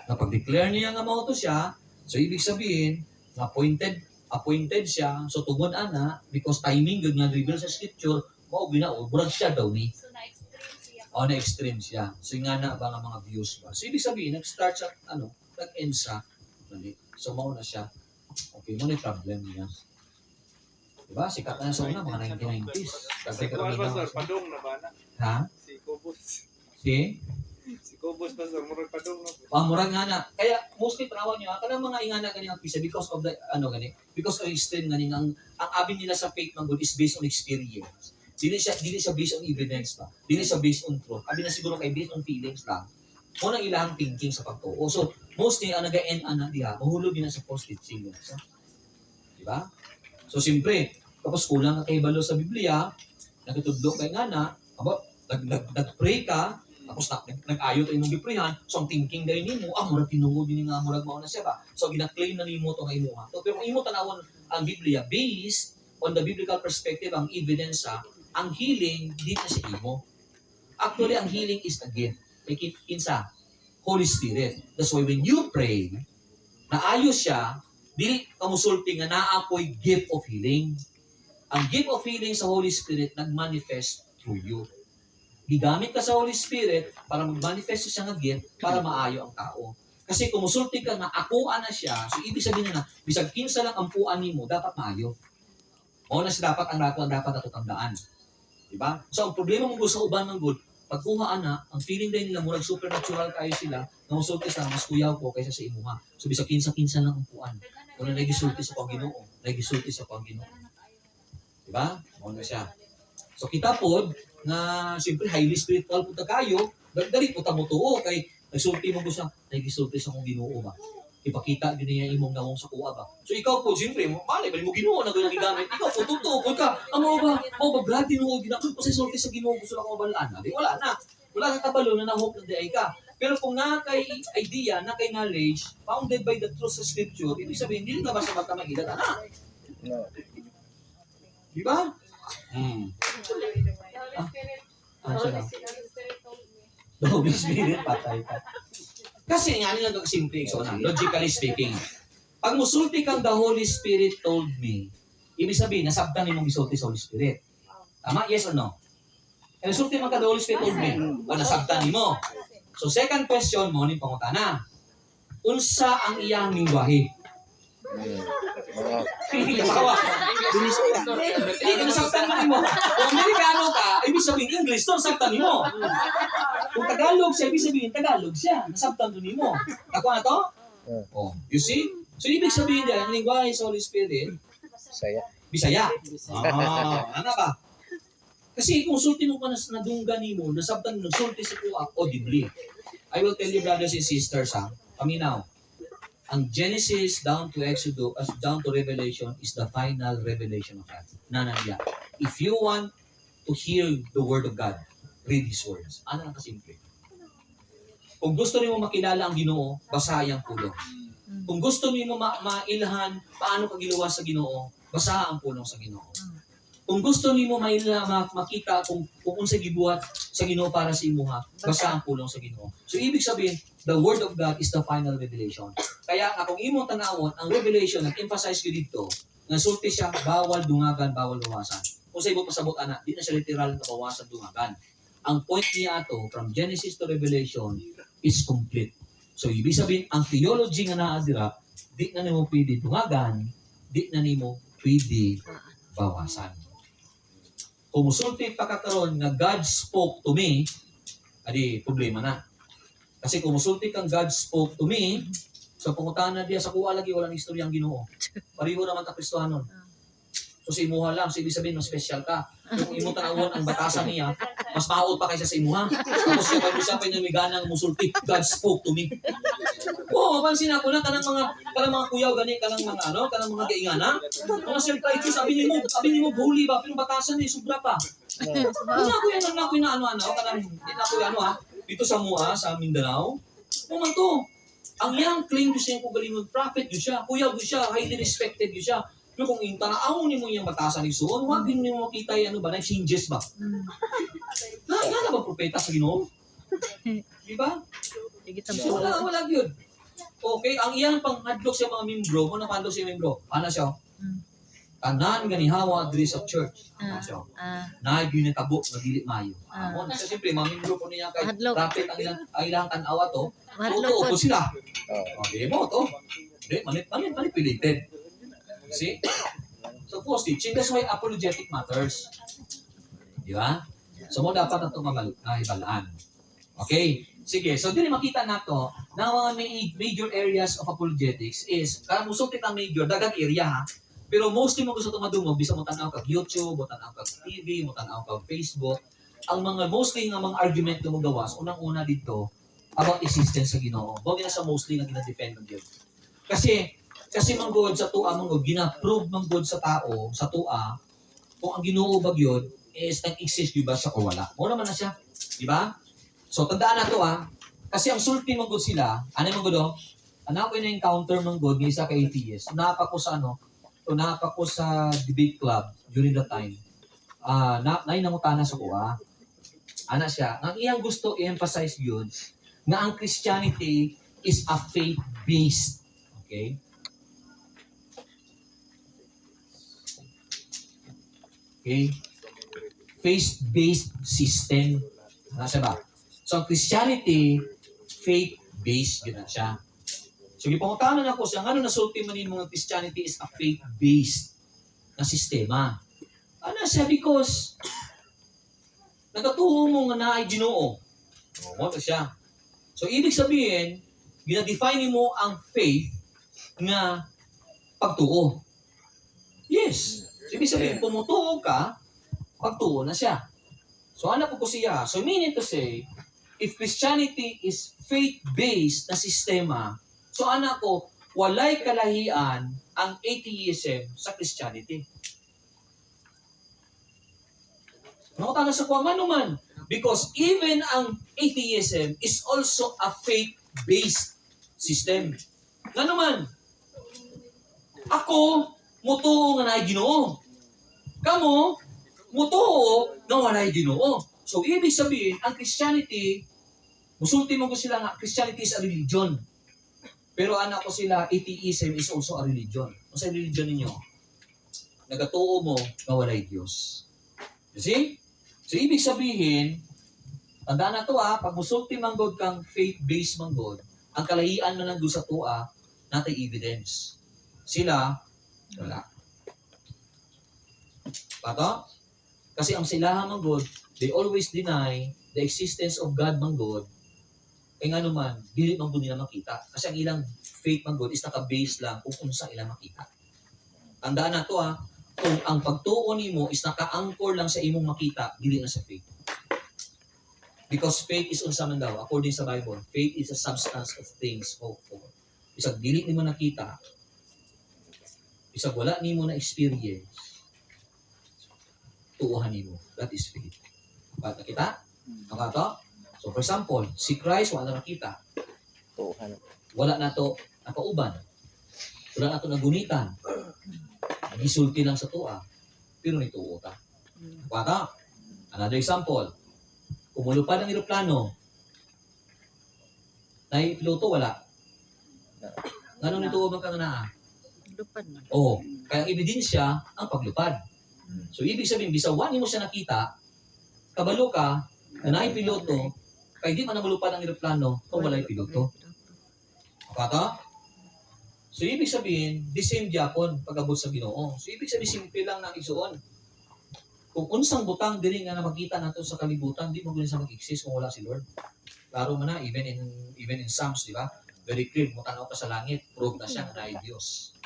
Kapag declare niya nga mauto siya, so ibig sabihin, appointed siya, so tungod ana, because timing yun nga reveal sa scripture, burag siya daw ni. So, na-extreme siya. Na-extreme siya. So nga na ba nga mga views ba? So ibig sabihin, nag-start sa, nag-end sa, so mauna siya. Okay, mo na yung problem niya. Diba? Sikat na sa una, mga 1990s. Si Kuan Pastor, padong na ba na? Ha? Si Kobos. Si Kobos Pastor, murag padong na. Murag nga na. Kaya mostly tanawan niyo, kanang mga ingana ganyan ang pisa because of the because of extreme ganing ang abin nila sa faith ng God is based on experience. Dili siya based on evidence ba. Dili siya based on truth. Abi na siguro kay based on feelings lang. Mo nang ilang thinking sa pagtuo. So mostly ang naga-end diha, mahulog din sa false teaching. So, di ba? So siyempre, tapos kulang ka kay balo sa Biblia, nagtudlo kay ngana, nag-pray ka, tapos nag-ayo tayo mong giprehan, so ang thinking dahil nimo, murag tinungod din nga, murag mao na siya ba? So gina-claim na nimo to kay mo. So, pero kung imo tanawon ang Biblia, based on the biblical perspective, ang evidence ang healing, di na siya imo. Actually, ang healing is a gift. May kinsa, Holy Spirit. That's why when you pray, naayos siya, dili kamusulti nga naapoy gift of healing. Ang gift of healing sa Holy Spirit nag-manifest through you. Gigamit ka sa Holy Spirit para mag-manifest siya nga gift para maayo ang tao. Kasi kumusulti ka na akuan na siya, so ibig sabihin na, bisag kinsa lang ang puan nimo, dapat maayo. O na siya dapat ang dapat natutandaan. Diba? So ang problema mo sa uban ng good, pagkuhaan na, ang feeling din nila, murag supernatural kayo sila, namusulti sa mas kuyaw ko kaysa sa imuha. So bisag kinsa-kinsa lang ang puan. Kung na nagisulti sa Panginoon, nagisulti sa Panginoon. Diba? O na siya. So kita po, na siyempre highly spiritual po kayo, dali po mo tuo, kay nagsulti mo ko siya, nagisulti sa kong Ginoo ba? Ipakita din niya imong namong sa kuha ba? So ikaw po, siyempre, mali, bali mo Ginoo na ganang gigamit. Ikaw po, totoo ka. Amo ba, brad, Ginoo, ginamit ko sa sulti sa Ginoo, gusto na ko mabalaan. Di, wala na. Wala kang kabalo na na-hope na di ka. Pero kung na kay idea, na kay knowledge, founded by the truth sa scripture, ibig sabihin, hindi ka basta magkamagila ka na. Di ba? Holy Spirit told me. The Holy Spirit, patay ka. Kasi nga nila simple, so na, logically speaking. Pag musulti kang the Holy Spirit told me, ibig sabihin, nasabtan ni mong isulti sa Holy Spirit. Tama? Yes or no? E nasulti man ka the Holy Spirit told me, o nasabtan ni mo. So second question mo, ni pangutana. Unsa ang iyang lingwahe? Hindi ka makawa. Hindi ka nasabtan mo ni mo. Kung Amerikano ka, ibig sabihin English, to nasabtan ni mo. Kung Tagalog siya, ibig sabihin Tagalog siya. Nasabtan doon mo. Ako na to? Oh, you see? So, ibig sabihin dyan, ang lingwahe sa Holy Spirit, Bisaya. Ano ba? Kasi kung sulti mo pa na dunggan mo, nasabtan mo, nagsulti sa kuha, audibly. I will tell you, brothers and sisters, paminaw. Ang Genesis down to Exodus, down to Revelation is the final revelation of God. Nandiyan. If you want to hear the Word of God, read His words. Ano lang kasimple. Kung gusto niyo makilala ang Ginoo, basahin ang pulong. Kung gusto niyo mailhan paano kagiluwa sa Ginoo, basahin ang pulong sa Ginoo. Kung gusto niyo makita kung unsa gibuhat sa Ginoo para sa imuha, basahin ang pulong sa Ginoo. So ibig sabihin, the Word of God is the final revelation. Kaya kung imong tanawon, ang revelation nag-emphasize ko dito, nga sulti siya, bawal dungagan, bawal bawasan. Kung sa ibo pasabot ana, di na siya literal na bawasan dungagan. Ang point niya ato, from Genesis to Revelation, is complete. So, ibig sabihin, ang theology nga naadira, di na nimo pwede dungagan, di na nimo pwede bawasan. Kung musulti pa kakaroon nga God spoke to me, adi problema na. Kasi kung musulti kang God spoke to me, sa pangutahan na diya sa kuha lagi, walang istorya ang Ginoo. Pariho naman ka Kristohanon. So sa imuha lang, so ibig sabihin mas special ka. So kung imo tanawon ang batasan niya, mas maot pa kaysa sa imuha. Tapos siya pag siya pa namiganang musulti, God spoke to me. Oo, mapansin ako na kanang mga kuyaw gani, kanang mga gaingana. Mga self-righteous, sabi ni mo holy ba, pero batasan ni sobra pa. Ano ako yan, kanang hindi na ako yan, dito sa Mua, sa Mindanao. Kuman to. Ang yang claim ko siya kung galing prophet yun siya, kuyaw yun siya, highly respected yun siya. Pero kung yung tanaw ni mo yung batasan ni Suon, wag din mo makita yung changes ba? Na ba propeta sa Ginoo? Di ba? So, wala yun. Okay, ang iyang panghadlok sa mga membro, mo napadlok sa membro, ano siya? Tanan ganihawa diri sa church. Ano siya? Na yun natabo, nagili mayo. Amo na siya, siyempre, mga membro po niya kay prophet ang ilang tanawa to, totoo po sila. Okay mo to. Manit pilitin. See? So, false teaching, that's why apologetic matters. Di ba? So, mo dapat na ito mahibalaan. Okay? Sige, so din makita na to na mga major areas of apologetics is, kaya musulti ang major, dagang area ha. Pero mostly mo gusto tumadungog, bisa mo tanaw kag YouTube, mo tanaw kag TV, mo tanaw kag Facebook. Ang mostly nga mga argument mo gawas, unang-una dito, about existence sa Ginoo. Bagay na sa mostly nga gina-defend ng Dios. Kasi manggod sa tua, manggod, gina-prove manggod sa tao, sa tua, kung ang Ginoo ba yun, is nag-exist yun ba siya o wala. Mo naman na siya. Di ba? So, tandaan na to kasi ang sulti manggod sila, ano manggod o? Ano ko na-encounter manggod, ng isa ka atheist. Napa ko sa debate club during that time. Nainamutana sa kuha. Ana siya, ang iyang gusto i-emphasize yun, na ang Christianity is a faith-based. Okay? Okay? Faith-based system. Nasa ba? So, ang Christianity, faith-based. Yun na siya. So, ipangutanan ako siya, ano nasulti man yung mga Christianity is a faith-based na sistema. Ano siya? Because, nagatuho mo nga na ay Ginoo. Mo to siya. So, ibig sabihin, ginadefine mo ang faith nga pagtuo. Yes. So, ibig sabihin, pumutuo ka, pagtuo na siya. So, anak ko siya. So, meaning to say, if Christianity is faith-based na sistema, so anak ko, walay kalahian ang atheism sa Christianity. Nakatana sa kuha nga naman. Because even ang atheism is also a faith-based system. Nga naman, ako, mutuo nga na Ginoo. Kamo, mutuo nga wala Ginoo. So, ibig sabihin, ang Christianity, musulti mo ko sila nga, Christianity is a religion. Pero anak ko sila, atheism is also a religion. Kung sa religion ninyo, nagatuo mo nga walay Diyos. You see? So, ibig sabihin, tandaan na to pag musulti manggod kang faith-based manggod, ang kalahian na nandun sa tua, natay evidence. Sila, wala. Pato? Kasi ang silahan manggod, they always deny the existence of God manggod. Kaya nga naman, dili manggod nila makita. Kasi ang ilang faith manggod is naka-base lang kung unsa ilang makita. Tandaan na to kung ang pagtuo nimo is naka-anchor lang sa imong makita, dili na sa faith. Because faith is unsa man daw, according sa Bible, faith is a substance of things hoped for. Bisag dili nimo nakita, bisag wala nimo na experience, tuuhan nimo. That is faith. Bakit nakita? Nakato? So for example, si Christ wala na nakita. Wala na to nakauban. Wala na to nagunitan. Gisulti lang sa tua. Pero nituo ta. Baka, another example. Kumulupad ang eroplano. Piloto wala. Ganun nituo bang kang naa? Lupad man. Oo. Kaya ang ebidensya ang paglupad. So ibig sabihin, bisawan mo siya nakita, kabalo ka, na piloto, kaya di man na malupad ang eroplano kung wala'y piloto. Kata? So, ibig sabihin, the same Japon pag-abot sa Ginoo. So, ibig sabihin, simple lang na isuon. Kung unsang butang diri nga na makita nato sa kalibutan, di mo sa mag-exist kung wala si Lord. Klaro man na, even in Psalms, di ba? Very clear, mutanaw ka sa langit, prove na siya na ay Diyos.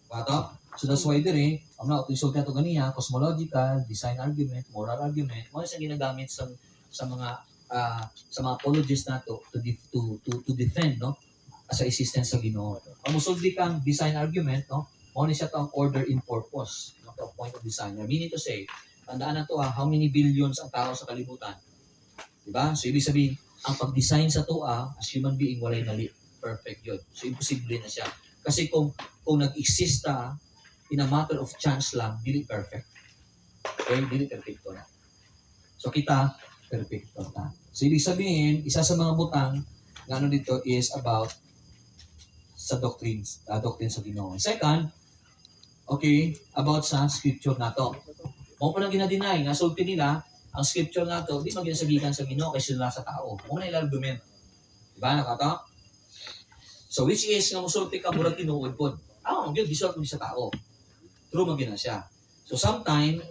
Wato? So that's why dire, ang mga isulti ato ganiya, cosmological, design argument, moral argument, mo sa ginagamit sa mga sa mga apologists nato to defend, no, as a existence sa Ginoo. Ang musulti kang design argument, no, mo ni siya tong order in purpose, no, to point of design. Meaning to say, tandaan na to how many billions ang tao sa kalibutan. Diba? So ibig sabihin, ang pag-design sa toa as human being walay mali. Perfect yun. So imposible na siya. Kasi kung nag-exist in a matter of chance lang, dili perfect. Okay? Dili perfecto na. So kita, perfecto na. So ibig sabihin, isa sa mga butang na ano dito is about sa doctrines sa Ginoo. Second, okay, about sa scripture na to. Mo pa nang ginadeny, nga sulti nila, ang scripture na to, di man ginasabihan sa Ginoo kay sila sa tao. Mo na ilang argument. Diba, nakato? So which is, nga musulti ka, murag tinuod po. Ang Diyos, gisort mo sa tao. True man gina siya. So sometimes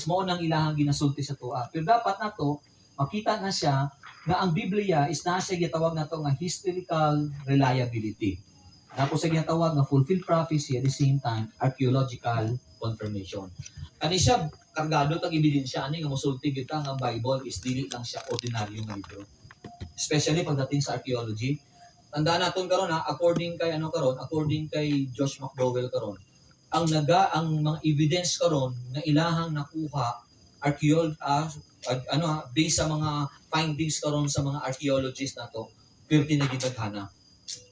mo nang ilahang ginasulti sa tuwa. Pero dapat na to, makita na siya na ang Biblia is na siya gitawag na to nga historical reliability. Tapos siya ginatawag nga fulfilled prophecy at the same time archaeological confirmation. Ani siya kargado tag ebidensya ani nga mosulti kita nga Bible is dili lang siya ordinaryo nga libro. Especially pagdating sa archaeology. Tandaan naton karon according kay Josh McDowell karon. Ang mga evidence karon nga ilahang nakuha based sa mga findings karon sa mga archaeologists nato, perti na gitadhana.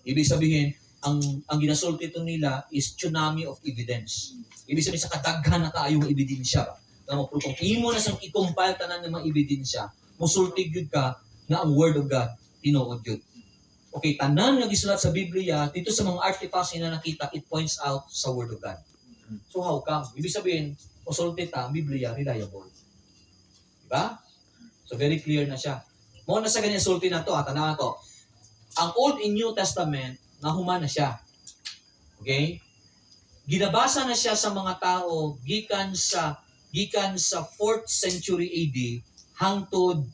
Ibig sabihin, ang ginasulti to nila is tsunami of evidence. Ibig sabihin sa kadaghan na kaayo nga ebidensya nga mo kung imo na sang i-compile tanan ng mga ebidensya, mosulti gyud ka nga ang word of God tinuod gyud. Okay, tanan nga gisulat sa Biblia dito sa mga artifacts na nakita, it points out sa word of God. So how come? Ibig sabihin, mosulti ta ang Biblia reliable. Diba? So very clear na siya. Mo na sa ganyan sulti na to, tanaw to. Ang Old and New Testament nahuman na siya. Okay? Ginabasa na siya sa mga tao gikan sa 4th century AD hangtod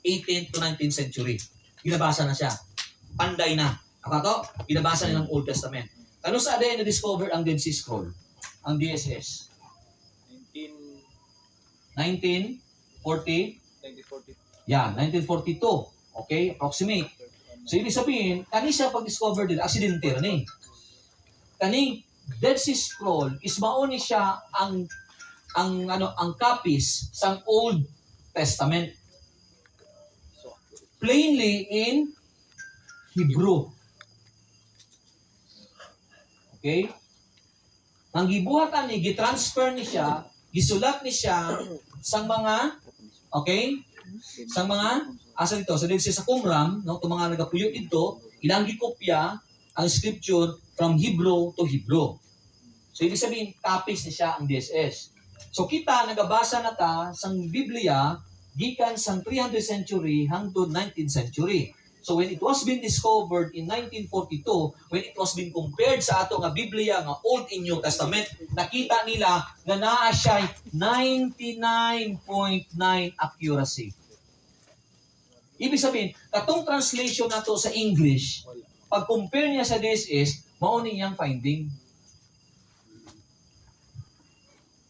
18th to 19th century. Ginabasa na siya. Panday na. Akato, ginabasa nilang Old Testament. Ano sa day na-discover ang Dead Sea Scroll? Ang DSS? 1940? 1940. Yeah, 1942. Okay, approximate. So, ibig sabihin, kani siya pag-discover nila, aksidente rin eh. Kani Dead Sea Scroll is mauni siya ang copies sa Old Testament. Plainly in Hebrew. Okay? Ang gibuhatan ni gitransfer ni siya, gisulat ni siya sang mga asa dito sa sa Qumran, no, itong mga nagapuyo dito, ilang gikopya ang scripture from Hebrew to Hebrew. So ibig sabihin, copies ni siya ang DSS. So kita nagabasa na ta sang Biblia gikan sang 300th century hangtod 19th century. So when it was been discovered in 1942, when it was been compared sa ato nga Biblia nga Old and New Testament, nakita nila nga naa siya 99.9 accuracy. Ibig sabihin, katong translation nato sa English, pag compare niya sa DSS, mao ni iyang finding.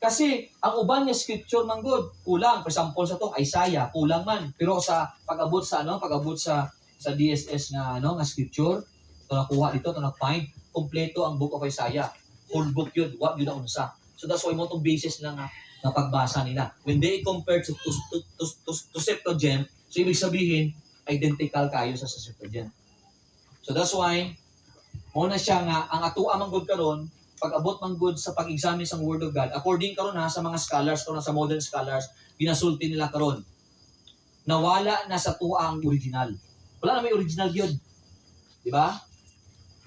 Kasi ang uban nga scripture man good, kulang. For example sa tong Isaiah, kulang man. Pero sa pag-abot sa DSS nga nga scripture, to nakuha dito, to na-find, kompleto ang book of Isaiah. Full book yun, wa yun na unsa. So that's why mo tong basis lang nga pagbasa nila. When they compare to Septuagint, so ibig sabihin, identical kayo sa Septuagint. So that's why, mo na siya nga, ang atua man good karon, pag-abot man good sa pag-examine sa Word of God, according karon sa mga scholars, karon sa modern scholars, ginasulti nila karon. Nawala na sa tuwa ang original. Wala na may original yun. Di ba?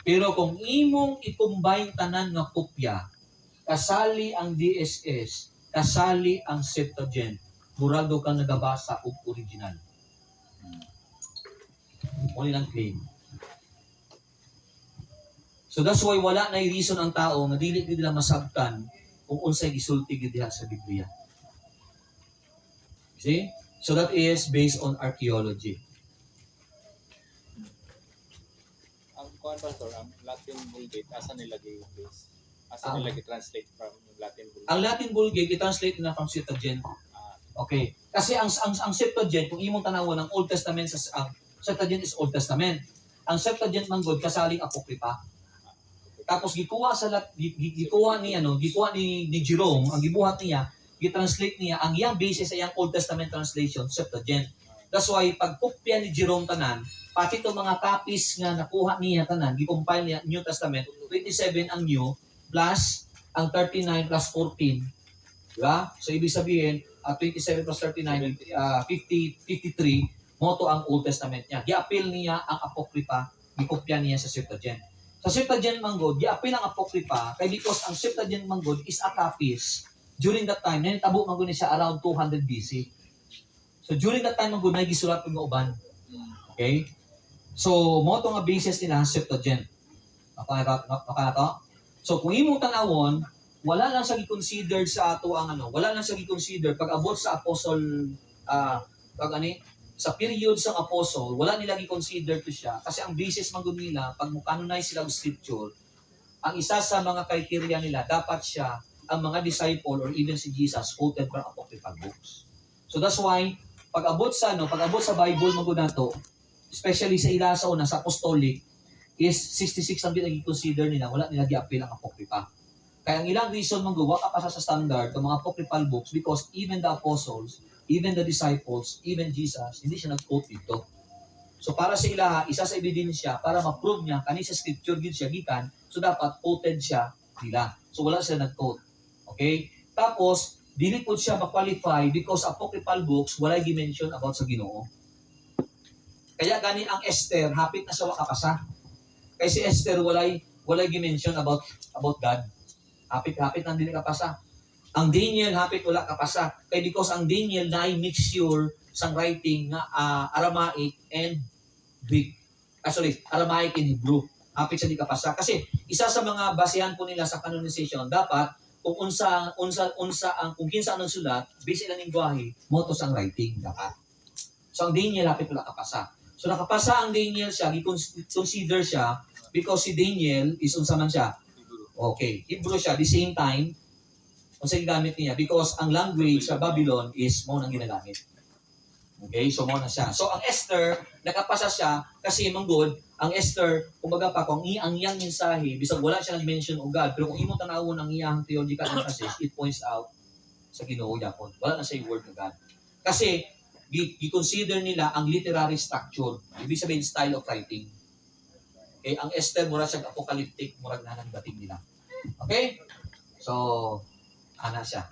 Pero kung imong i-combine tanan nga kopya, kasali ang DSS, kasali ang Septuagint, murado kang nagabasa og original. Muli lang claim. So that's why wala na reason ang tao nga dili gid nila masabtan kung unsay gisulti gid diha sa Biblia. See? So that is based on archaeology. Kuan pastor, ang Latin Vulgate, asa nilagay yung base? Ah. Asa nilagay translate from yung Latin Vulgate? Ang Latin Vulgate, i-translate na from Septuagint. Okay. Kasi ang Septuagint, kung imong tanawon ang Old Testament ang Septuagint is Old Testament. Ang Septuagint manggod kasaling apokripa. Tapos gikuha gikuha ni Jerome, ang gibuhat niya, gi-translate niya ang iyang basis sa iyang Old Testament translation, Septuagint. That's why pag kopya ni Jerome tanan, pati itong mga copies nga nakuha niya tanan, gi-compile niya New Testament, 27 ang new plus ang 39 plus 14. Diba? So ibig sabihin, 27 plus 39, 53, moto ang Old Testament niya. Gi-appeal niya ang apokripa, gi-kopya niya sa Septuagint. Sa Septuagint manggod, gi-appeal ang apokripa kay because ang Septuagint manggod is a copies during that time. Nanitabo manggod niya siya around 200 BC. So during that time manggod na gisulat ng uban. Okay? So mo to nga basis nila Septuagint. Maka So kung imong tanawon, wala lang sa gi-considered sa ato ang wala lang sa gi-consider pag abot sa apostle sa period sa apostle, wala nila gi-consider to siya kasi ang basis manggod nila pag mo-canonize sila og scripture, ang isa sa mga criteria nila dapat siya ang mga disciple or even si Jesus quoted from apocryphal books. So that's why pag abot sa Bible manggod nato, especially sa ila sa una sa apostolic is 66 ang gi-consider nila, wala nila gi-appeal ang apocrypha. Kaya ang ilang reason manggawa ka pa sa standard ng mga apocryphal books because even the apostles, even the disciples, even Jesus, hindi siya nag-quote dito. So para sa ila, isa sa ebidensya para ma-prove niya kani sa scripture gid siya gikan, so dapat quoted siya nila. So wala siya nag-quote. Okay? Tapos dili po siya ma-qualify because apocryphal books wala gi-mention about sa Ginoo. Kaya gani ang Esther hapit na sa wakapasa. Kay si Esther walay gi-mention about God. Hapit nang dili kapasa. Ang Daniel hapit wala kapasa. Kay because ang Daniel na ay mixture sang writing nga Aramaic and Greek. Aramaic and Hebrew. Hapit sa di kapasa kasi isa sa mga basehan po nila sa canonization dapat kung kung kinsa ang sulat based ilang lengguwahe mo to sang writing dapat. So ang Daniel hapit wala kapasa. So nakapasa ang Daniel siya, i-consider siya because si Daniel is unsa man siya? Okay, Hebrew siya. The same time, unsa gigamit niya? Because ang language sa Babylon is mo nang ginagamit. Okay, so mo na siya. So ang Esther, nakapasa siya kasi manggod, ang Esther, kumbaga pa, kung ang iyang mensahe, bisag wala siya nag-mention o God, pero kung imong tanawon ang iyang theological emphasis, it points out sa Ginoo yapon. Wala na siya yung word ng God. Kasi, i-consider nila ang literary structure. Ibig sabihin, style of writing. Okay, ang Esther, mura siyang apocalyptic, murag na dating nila. Okay? So, ana siya.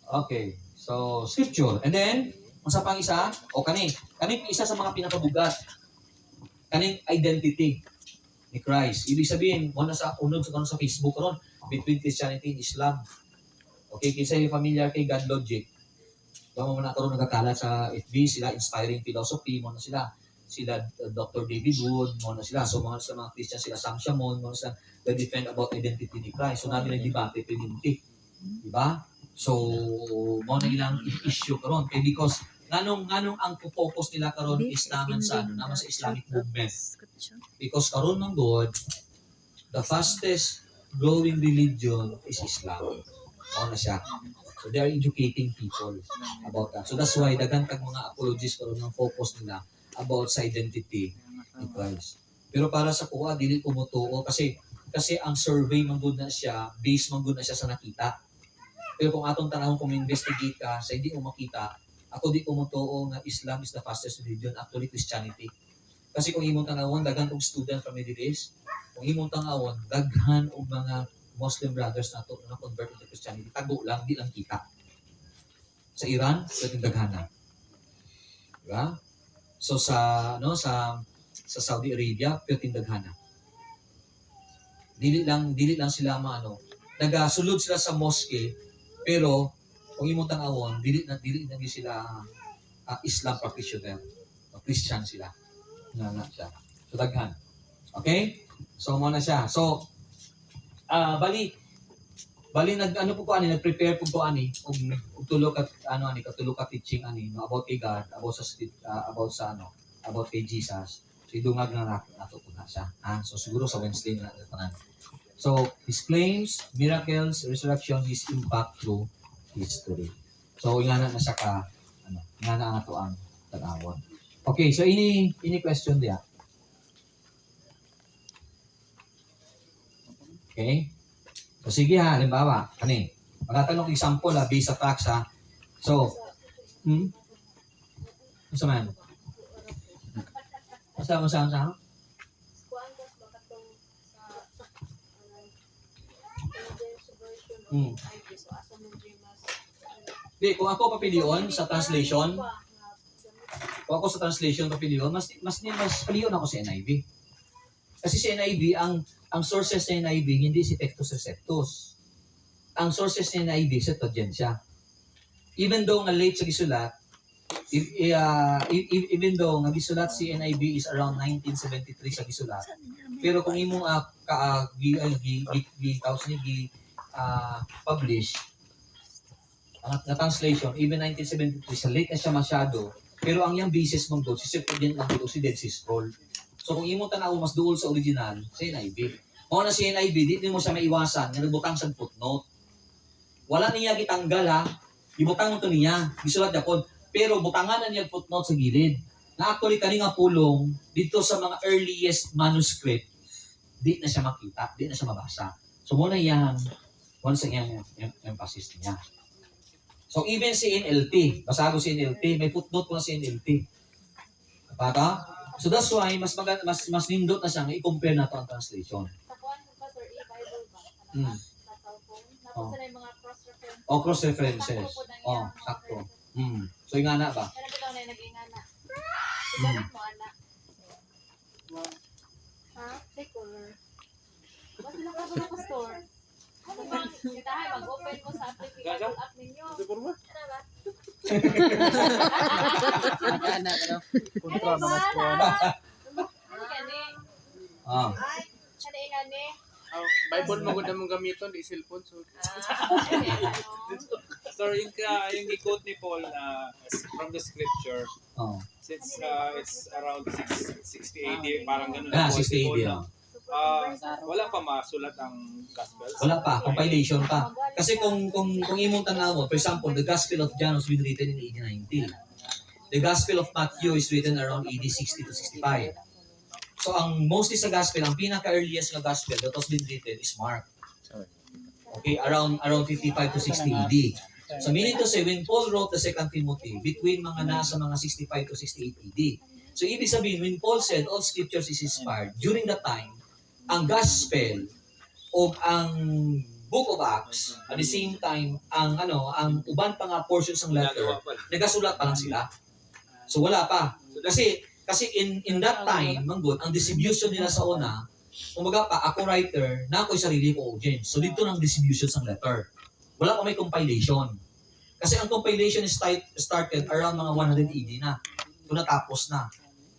Okay. So, scripture. And then, unsa pang isa? O kaning isa sa mga pinakabugat. Kaning identity ni Christ. Ibig sabihin, muna sa unod sa Facebook ron, between Christianity and Islam. Okay, kinsa yung familiar kay God Logic. Kamo na karon nagkakala sa FB sila inspiring philosophy mo na sila Dr. David Wood mo na sila so mga Christian sila Sam Shamoun mo na defend about identity ni Christ so namin nag-debate identity di ba so mo na ilang issue karon kay because nganong ang focus nila karon is naman sa Islamic movement because karon ng God the fastest growing religion is Islam mo na siya. So they are educating people about that. So that's why daghang kag mga apologists karon ang focus nila about sa identity ni Christ. Pero para sa kuha dili ko motuo kasi ang survey manggod na siya, based manggod na siya sa nakita. Pero kung atong tanawon kung investigate ka sa hindi mo makita, ako di ko motuo nga Islam is the fastest religion, actually Christianity. Kasi kung imong tanawon daghan og student from Middle East, kung imong tanawon daghan og mga Muslim brothers nato na convert into Christianity. Tago lang, di lang kita. Sa Iran, sa tindaghana. Diba? So sa Saudi Arabia, pero tindaghana. Dili lang sila nagasulod sila sa mosque, pero kung imong tanawon, dili na sila Islam practitioner. O Christian sila. Nga siya. So daghan. Okay? So mo na siya. So bali nag-prepare po ani og tulo ka teaching no about kay God, about kay Jesus. So So, idungag na nato po na siya. So, siguro sa Wednesday na natin. So, his claims, miracles, resurrection, his impact through history. So, nga na siya ka, nga na ato ang tag-awon. Okay, so ini question dia. Okay? So, sige ha, halimbawa, magatanong example based sa facts ha. So, Masa man? Masa? Kuan kas baka tong sa English version of ID so asa mo mas Di, kung ako papilion sa translation, kung ako sa translation papilion, mas pilion ako sa NIV. Kasi sa NIV, ang sources sa NIV, hindi si Textus Receptus. Ang sources sa NIV, Septuaginta. Even though nga late sa gisulat, even though nga gisulat si NIV is around 1973 sa gisulat, pero kung imong publish ang translation, even 1973, sa late na siya masyado, pero ang yung basis mong doon, si Septuagint lang doon, si Dead Sea Scroll. So kung imong tanaw mas duol sa original, sa NIV. Mao na si NIV, di mo siya maiwasan, nga nagbutang sa footnote. Wala niya gitanggal ha, ibutang mo to niya, gisulat yapon, pero butangan na niya footnote sa gilid. Na actually kani nga pulong dito sa mga earliest manuscript, di na siya makita, di na siya mabasa. So muna yang once again emphasis niya. So even si NLT, basago si NLT, may footnote po na si NLT. Bata? So that's why mas nindot na siya nga i-compare nato ang translation. sa kuan pa sir e-Bible ba sa cellphone Oh. tapos na yung mga cross references. Cross references. Sakto. So yung ana ba? Kaya bitaw na nag-ingana. Gamit mo ana. Ha? Take color. Mas sila ka sa store. Sitahay, mag-open mo sa application app ninyo. Ano ba? Kontra Ano mga ba? kuwan. Ano gani? Ah. Ano yung gani? Bible mo gud mong gamiton di cellphone so. So yung i-quote ni Paul na from the scripture, Oh. since it's around 60 AD, parang ganun. Ah, quote 60 ni Paul AD. na, wala pa masulat ang Gospels. Wala pa, compilation pa. Kasi kung imong tanaw mo, for example, the Gospel of John was been written in AD 90. The Gospel of Matthew is written around AD 60 to 65. So ang mostly sa Gospel, ang pinaka-earliest na Gospel that was been written is Mark. Okay, around 55 to 60 AD. So meaning to say, when Paul wrote the 2 Timothy, between mga nasa mga 65 to 68 AD. So ibig sabihin, when Paul said all scriptures is inspired, during that time, ang Gospel o ang Book of Acts, at the same time, ang uban pa nga portions ng letter, nagasulat pa lang sila. So wala pa. Kasi in that time, manggod, ang distribution nila sa una, kumbaga pa, ako writer, na ako'y sarili ko audience. So dito ng distribution ng letter. Wala pa may compilation. Kasi ang compilation is started around mga 100 AD na. Ito natapos na.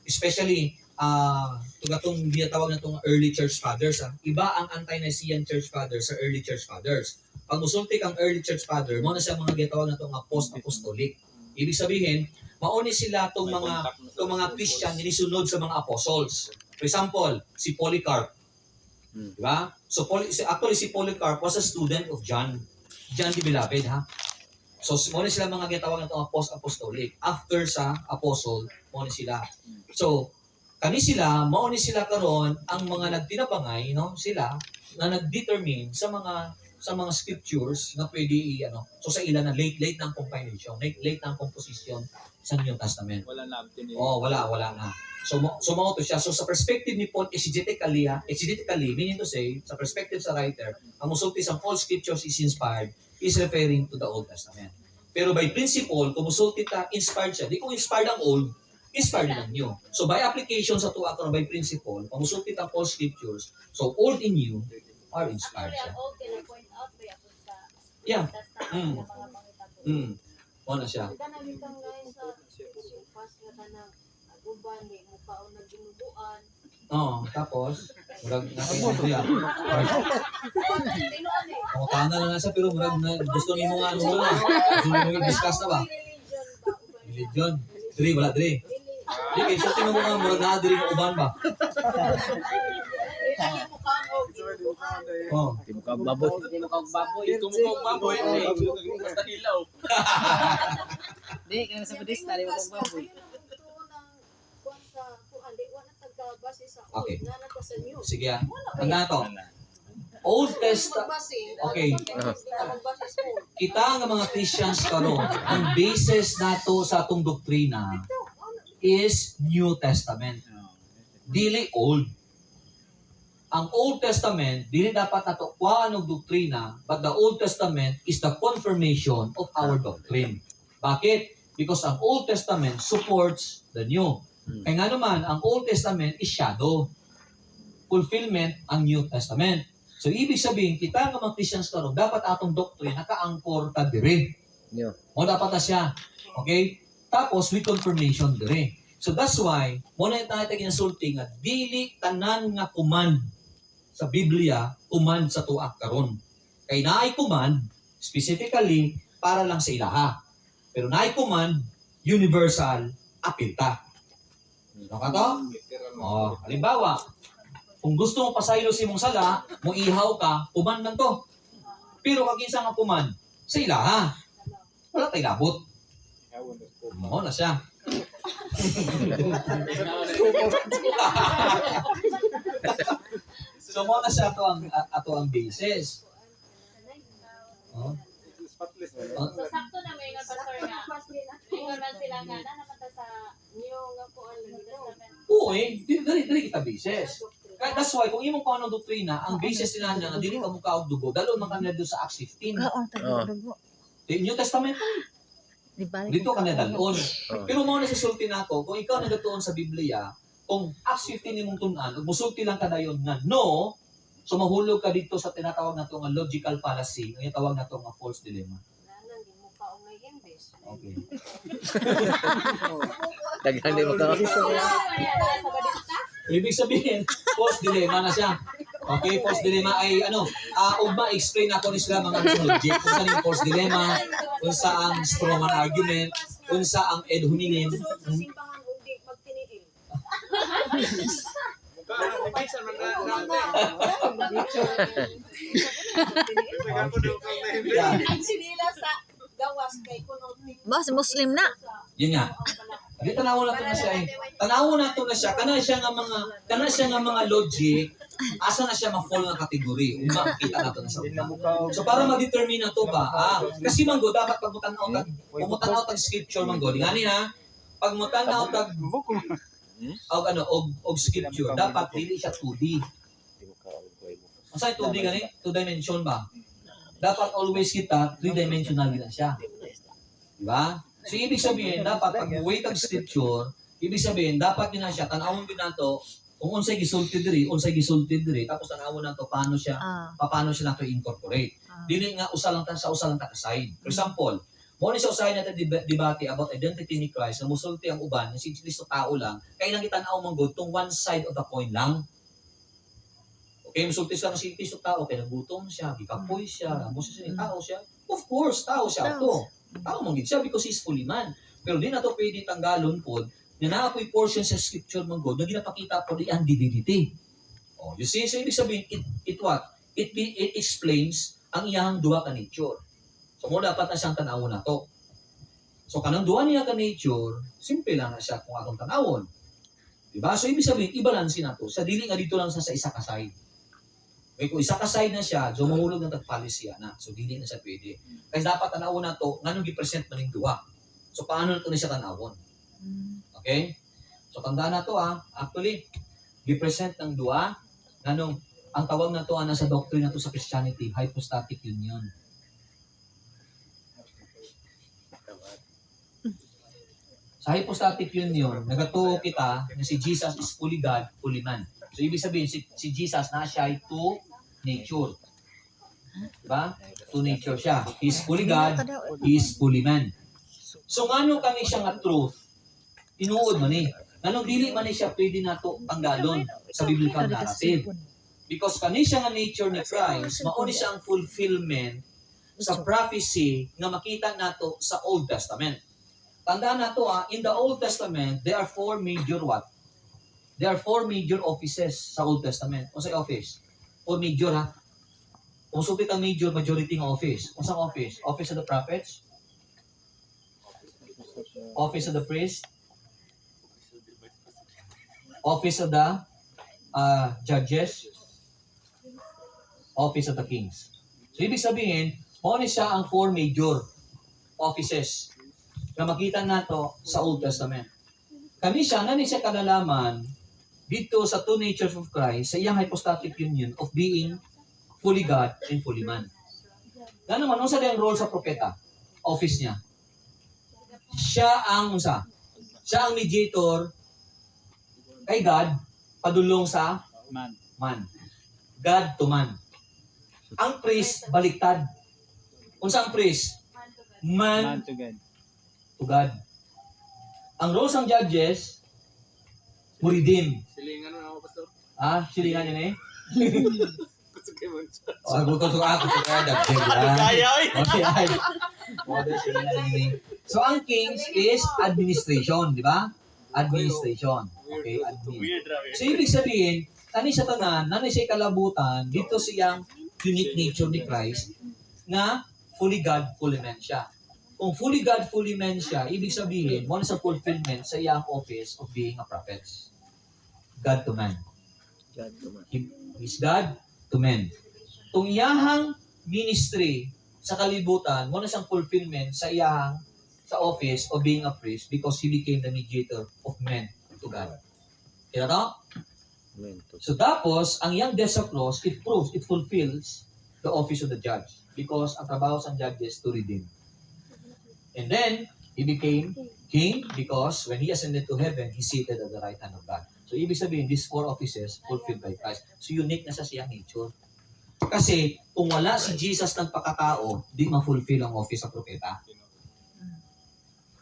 Especially, tugatong binatawag na itong early church fathers. Iba ang anti-Nicene church fathers sa early church fathers. Pag musultik ang early church father, mo na siya mga ginatawag na itong post-apostolic. Ibig sabihin, mauni sila itong mga Christian nilisunod sa mga apostles. For example, si Polycarp. Diba? So actually si Polycarp was a student of John the Beloved, ha? So mauni sila mga ginatawag na itong post-apostolic. After sa apostle, mauni sila. So, mauni sila karon ang mga nagtinabangay, no? Sila na nag-determine sa mga scriptures na pwede so sa ilan na late na ang compilation, late na ang composition sa New Testament. Wala na obtain. Wala na. So mao to siya. So sa perspective ni Paul exegetically, meaning to say, sa perspective sa writer, ang musulti sa all scriptures is inspired is referring to the Old Testament. Pero by principle, kung musulti ta inspired siya, di kung inspired ang old, inspired ng new. So by application sa tuwa by principle, kung musulti ta all scriptures, so old and new are inspired Actually, siya. ang old kina-point out ba yan sa Yeah. Testament ng mga pangitapo. Ano siya? Ika na bitang guys sa pas na tanang aguban ni mukaon na ginubuan. Tapos, murag nakita niya. Tinuan eh. Kumakain na lang siya, pero murag gusto niyo nga gusto mo i-discuss na ba? Religion ba? Religion. Wala, 3. Dili. Di kay so tingnan mo nga murag naa diri mo uban ba. Oh. Di mo ka baboy. Ito mo kong baboy. Basta hilaw. Di, kaya sa Budista, di mo kong baboy. Okay. Sige ah. Tanda to. Old Testament. Okay. Kita nga mga Christians karon, ang basis nato sa atong doktrina is New Testament. Dili Old. Ang Old Testament, dili dapat nato kuhaan og doktrina, but the Old Testament is the confirmation of our doctrine. Bakit? Because ang Old Testament supports the New. Kaya nga naman, ang Old Testament is shadow. Fulfillment ang New Testament. So, ibig sabihin, kita nga mga Christians karon, dapat atong doctrine naka-angkor ta dire. O dapat na siya. Okay? Tapos, with confirmation dire. So, that's why, muna yung tayo ginsulti nga, dili tanan nga command sa Biblia, command sa tuak karon. Kay naay command, specifically, para lang sa ilaha. Pero naay command, universal, apilta. Ano ka to? O, halimbawa, kung gusto mo pasaylo si mong sala, mo ihaw ka, kuman man to. Pero kag isa nga kuman, sa ilaha. Wala tay labot. Mo na siya. So mo na siya ato ang basis. Oh. So, sakto na may nga, pastor nga. Ingon man sila nga, na naman ta sa New nga po ang New Testament. Oo dili kita basis. Kaya that's why, kung imong paano doktrina, ang basis nila na dili ka mukha og dugo, dalo man kanila doon sa Acts 15. The New Testament, dito ka na dalon. Pero mo na sisulti nako, kung ikaw nagatuon sa Biblia, kung Acts 15 imong tun-an, ug musulti lang ka dayon nga no, so mahulog ka dito sa tinatawag nato nga logical fallacy, ang tawag nato nga false dilemma. Okay. Daghan di mo ka. Ibig sabihin, false dilemma na siya. Okay, false dilemma ay ugma explain ako ni sila mga logic. Kung saan yung false dilemma, kung saan ang strawman argument, kung saan ang ad hominem. Yeah. Boss, Muslim na. Yun nga. Di tanaw na to na siya eh. Tanaw na to na siya. Kana siya nga mga logic, asa na siya ma-fall nga kategory. Makita na to na siya. So para ma-determine na to ba, kasi manggo dapat pag mutanaw tag scripture manggo. Di gani ha. Pag mutanaw tag og scripture, dapat dili siya 2D. Ang sa 2D gani? 2 dimension ba? Dapat always kita 3-dimensional na siya. Diba? So, ibig sabihin, dapat pag wait ang scripture, ibig sabihin, dapat din na siya, tanawon din na to, kung unsay gisulti diri, tapos tanawon na to, paano siya nato incorporate. Dili nga, usa lang ta kaside. For example, mo ni sa usahay natin debate about identity ni Christ, na musulti ang uban, si Kristo tao lang, kaya lang kitanaw mong good, tong one side of the coin lang. Okay, musulti siya ng si Kristo tao, kaya nagutom siya, gikapoy siya, tao siya. Of course, tao siya to. Tao mong siya because he's fully man. Pero di na to pwede tanggalon po na naapoy portion sa scripture mong God na ginapakita po di ang divinity. Oh, you see, so ibig sabihin, it explains ang iyang duha ka nature. So mo dapat na siyang tanawon na to. So kanang duha niya ka nature, simple lang na siya kung atong tanawon. Diba? So ibig sabihin, i-balance na to. Sa dili nga dito lang sa isa ka side. Okay, kung isa ka side na siya, so mahulog ng tagpalisya na. So, dili na siya pwede. Kasi dapat tanawon na to, nga nung gi-present man yung duwa. So, paano na to na siya tanawon? Okay? So, tandaan na to actually, gi-present ng duwa, nga nung, ang tawag na to, nasa doctrine na to sa Christianity, hypostatic union. Sa hypostatic union, nagatuo kita na si Jesus is fully God, fully man. So, ibig sabihin, si Jesus na siya ay two nature. Diba? Two nature siya. He is fully God, He is fully man. So, ngano kani siya nga truth? Tinuod man eh. Ngano dili man siya pwede na to tanggalon sa biblical narrative. Because kani siya nga nature ni Christ, mauni siya ang fulfillment sa prophecy nga makita nato sa Old Testament. Tandaan na to in the Old Testament, there are four major what? There are four major offices sa Old Testament. O sa office? Four major ha? Kung supit ang major, majority ng office. Kung saan office? Office of the prophets? Office of the priest? Office of the judges? Office of the kings. So, ibig sabihin, muna siya ang four major offices na makita nato sa Old Testament. Kani siya kalalaman dito sa two natures of Christ sa iyang hypostatic union of being fully God and fully man. Nga naman, ano sa yung role sa propeta? Office niya. Siya ang mediator kay God padulong sa man. God to man. Ang priest, baliktad. Kung saan priest? Man to God. to God. Ang roles ng judges, muridim. Silingan mo ako, Pastor. Silingan yun eh. Gusto kayo mo siya. Gusto sa kaya. Kaya eh. Okay, ay. Silingan yun eh. So, ang kings is administration, di ba? Administration. Okay, admin. Weird raw So, ibig sabihin, tani sa tanan, nanay siya kalabutan, dito siyang unique nature ni Christ, na fully God, fully man siya. Kung fully God, fully man siya, ibig sabihin, mo sa fulfillment sa iyang office of being a prophet. God to man. He is God to man. Kung iyahang ministry sa kalibutan, mo na siyang fulfillment sa iyang sa office of being a priest because he became the mediator of men to God. Kaya to? So tapos, ang young death sa cross, it proves, it fulfills the office of the judge. Because ang trabaho sa judge is to redeem. And then, he became king because when he ascended to heaven, he seated at the right hand of God. So ibig sabihin, these four offices fulfilled by Christ. So unique na sa siyang nature. Kasi kung wala si Jesus ng pagkatao, di ma-fulfill ang office ng propeta.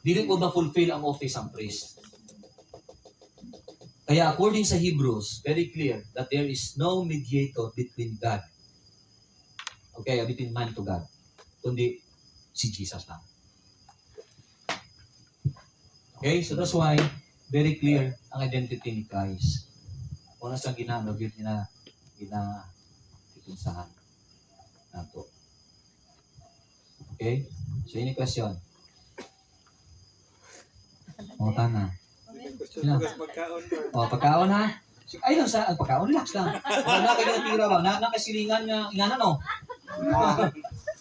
Di rin po ma-fulfill ang office ng priest. Kaya according sa Hebrews, very clear that there is no mediator between God. Okay, between man to God. Kundi si Jesus lang. Okay, so that's why very clear ang identity ni Christ. Kung nasa ginano, itinsahan nato. Okay? So, yun yung question. O, tana. Sino? Pagkaon ha? Ayun sa pagkaon, relax lang. Wala na kayo natira ba? Nakasilingan nga, ingana no?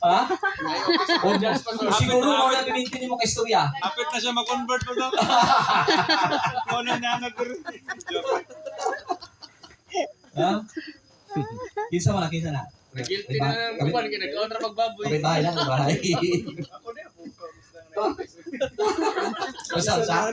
Ha? O siguro mo na pinintin mo kay istorya. Apit na siya mag-convert mo daw. Ano na Ha? Kinsa na? Guilty na ng kuwan, kinag-on na magbaboy. Kapit bahay lang, bahay. Ako na, Sa?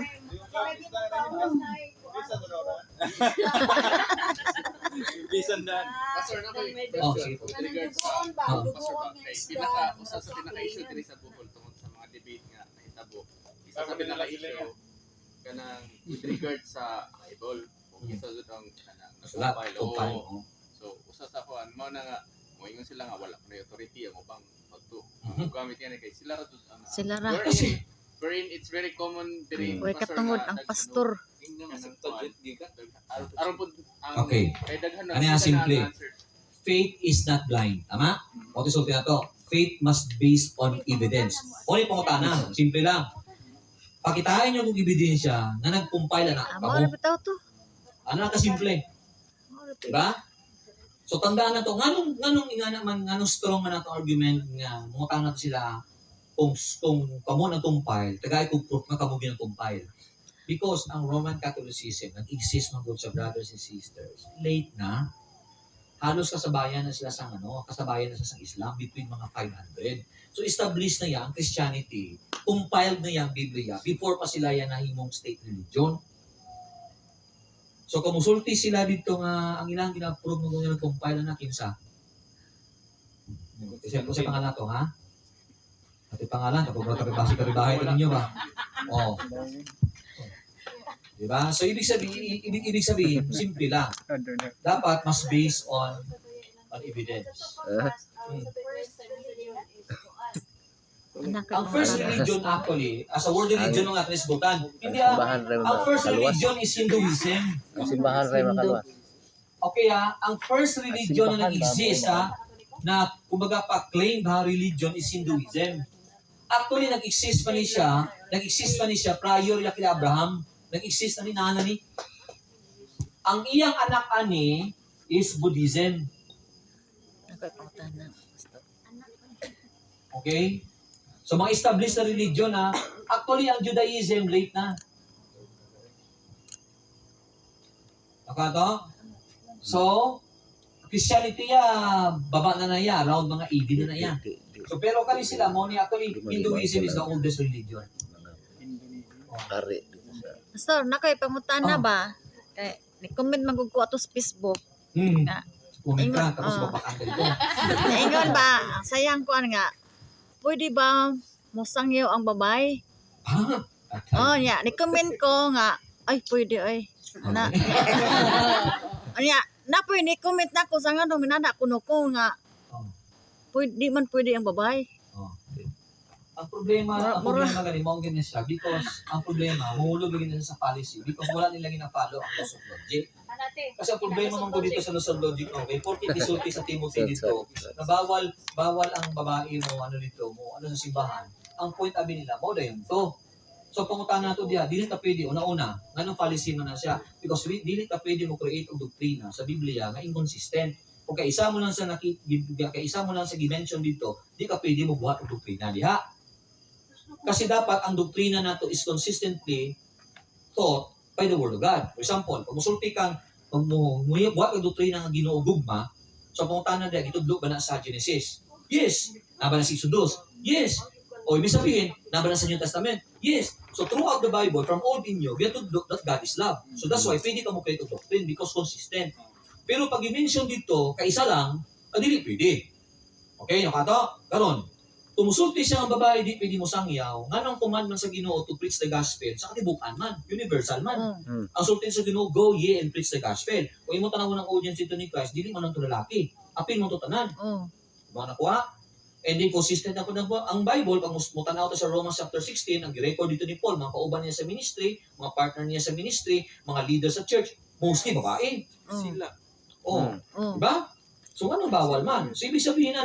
Bisan na. Pastor na ko Oh, sige po. with regards sa Pastor Bob, usa sa pinaka-issue diri sa Bohol tungod sa mga debate nga nahitabo. Isa sa pinaka-issue kanang with regards sa Bible. Kung isa jud ang kanang Sulat, nag-compile. compile. So usa sa kuan mo na nga moingon sila nga wala pa authority ang ubang pagtu. Gamit yan kay sila ra jud ang Sila ra. wherein it's very common diri Way katungod ang pastor. Aron pud ang Okay. kay daghan Ano yan, simple? Faith is not blind. Tama? O tisulti na to. Faith must based on evidence. O yung pangutana. Simple lang. Pakitain nyo kung ebidensya na nag-compile na. Amo ra bitaw to. Ano na kasimple? Diba? So tandaan na to. Nganong strong na to argument nga mungutang na to sila kung kamo nag-compile, tagay kung proof na kamo ginag-compile. Because ang Roman Catholicism, nag-exist man sa brothers and sisters, late na, halos kasabayan na sila sa Islam between mga 500. So established na yan, Christianity, compiled na yan Biblia before pa sila yan nahimong state religion. So kumusulti sila dito nga ang ilang gina-prove nung nag-compile na kinsa. Kasi po sa pangalan to, ha? At pangalan, kapag kapibasi-kapibahay ito ninyo ba? Oo. Diba? So, ibig sabihin, simple lang. Dapat mas based on evidence. Ang first religion actually, as a word religion ng ating isbutan, hindi simbahan rin ang first makaluwas. religion is Hinduism. Ang simbahan rin makaluwas. Okay ang first religion na nag-exist na kumbaga pa-claim ba religion is Hinduism. Actually, nag-exist pa ni siya prior ya kila Abraham. Nag-exist na ni nana ni. Ang iyang anak ani is Buddhism. Okay? So, mga established na religion actually, ang Judaism late na. Nakato? So, Christianity baba na ya, around mga 80 na ya. So, pero kali sila, actually, Hinduism is the oldest religion. Ari dito sa Pastor, nakoy pangutana ba? Kay ni-comment magugko ato sa Facebook. Na Comment ka, tapos Oo. babakan ka dito. Naingon ba, sayang ko nga, pwede ba musangyaw ang babay? Ha? Oh, nya, ni-comment ko nga, ay pwede ay. Na. Anya, na pwede ni-comment na ko sa nga nung minana kuno ko nga. Oh. Pwede ang babay. Oh. Ang problema galing mo ganyan siya because ang problema, mahulog lagi nila sa policy because wala nila gina-follow ang laws of logic. Kasi ang problema man ko dito sa laws of logic, okay, 40 disulti sa Timothy dito, na bawal ang babae mo, sa simbahan. Ang point abi nila, mo dayon to. So, pangutan nato diya, dili ta pwede, una-una, nganong policy man na siya? Because dili ta pwede mo create og doktrina sa Biblia nga inconsistent. Kung kaisa mo lang sa dimension dito, di ka pwede mo buhat og doktrina diha. Kasi dapat ang doktrina nato is consistently taught by the Word of God. For example, kung musulti kang buhat ang doktrina nga Ginoo gugma, so pangutan na diya, gitudlo ba na sa Genesis? Yes. Naba na sa Exodus? Yes. O ibig sabihin, naba na sa New Testament? Yes. So throughout the Bible, from old in new, we have to look that God is love. So that's why pwede ka mo create of doctrine because consistent. Pero pag i-mention dito, kaisa lang, dili pwede. Okay, nakato? Karon, tumusulti siya ang babae, di pwede mo sangyaw. Nganong commandment sa Ginoo to preach the gospel, sa katibukan man, universal man. Ang sulti sa Ginoo, go ye and preach the gospel. Kung imo tanaw ng audience ito ni Christ, dili man ang to lalaki. Apil mo to tanan. Diba nakuha? And then consistent na po ang Bible, pag mutanaw to sa Romans chapter 16, ang record dito ni Paul, mga kauban niya sa ministry, mga partner niya sa ministry, mga leader sa church, mostly babae. Sila. Diba? So anong bawal man? So ibig sabihin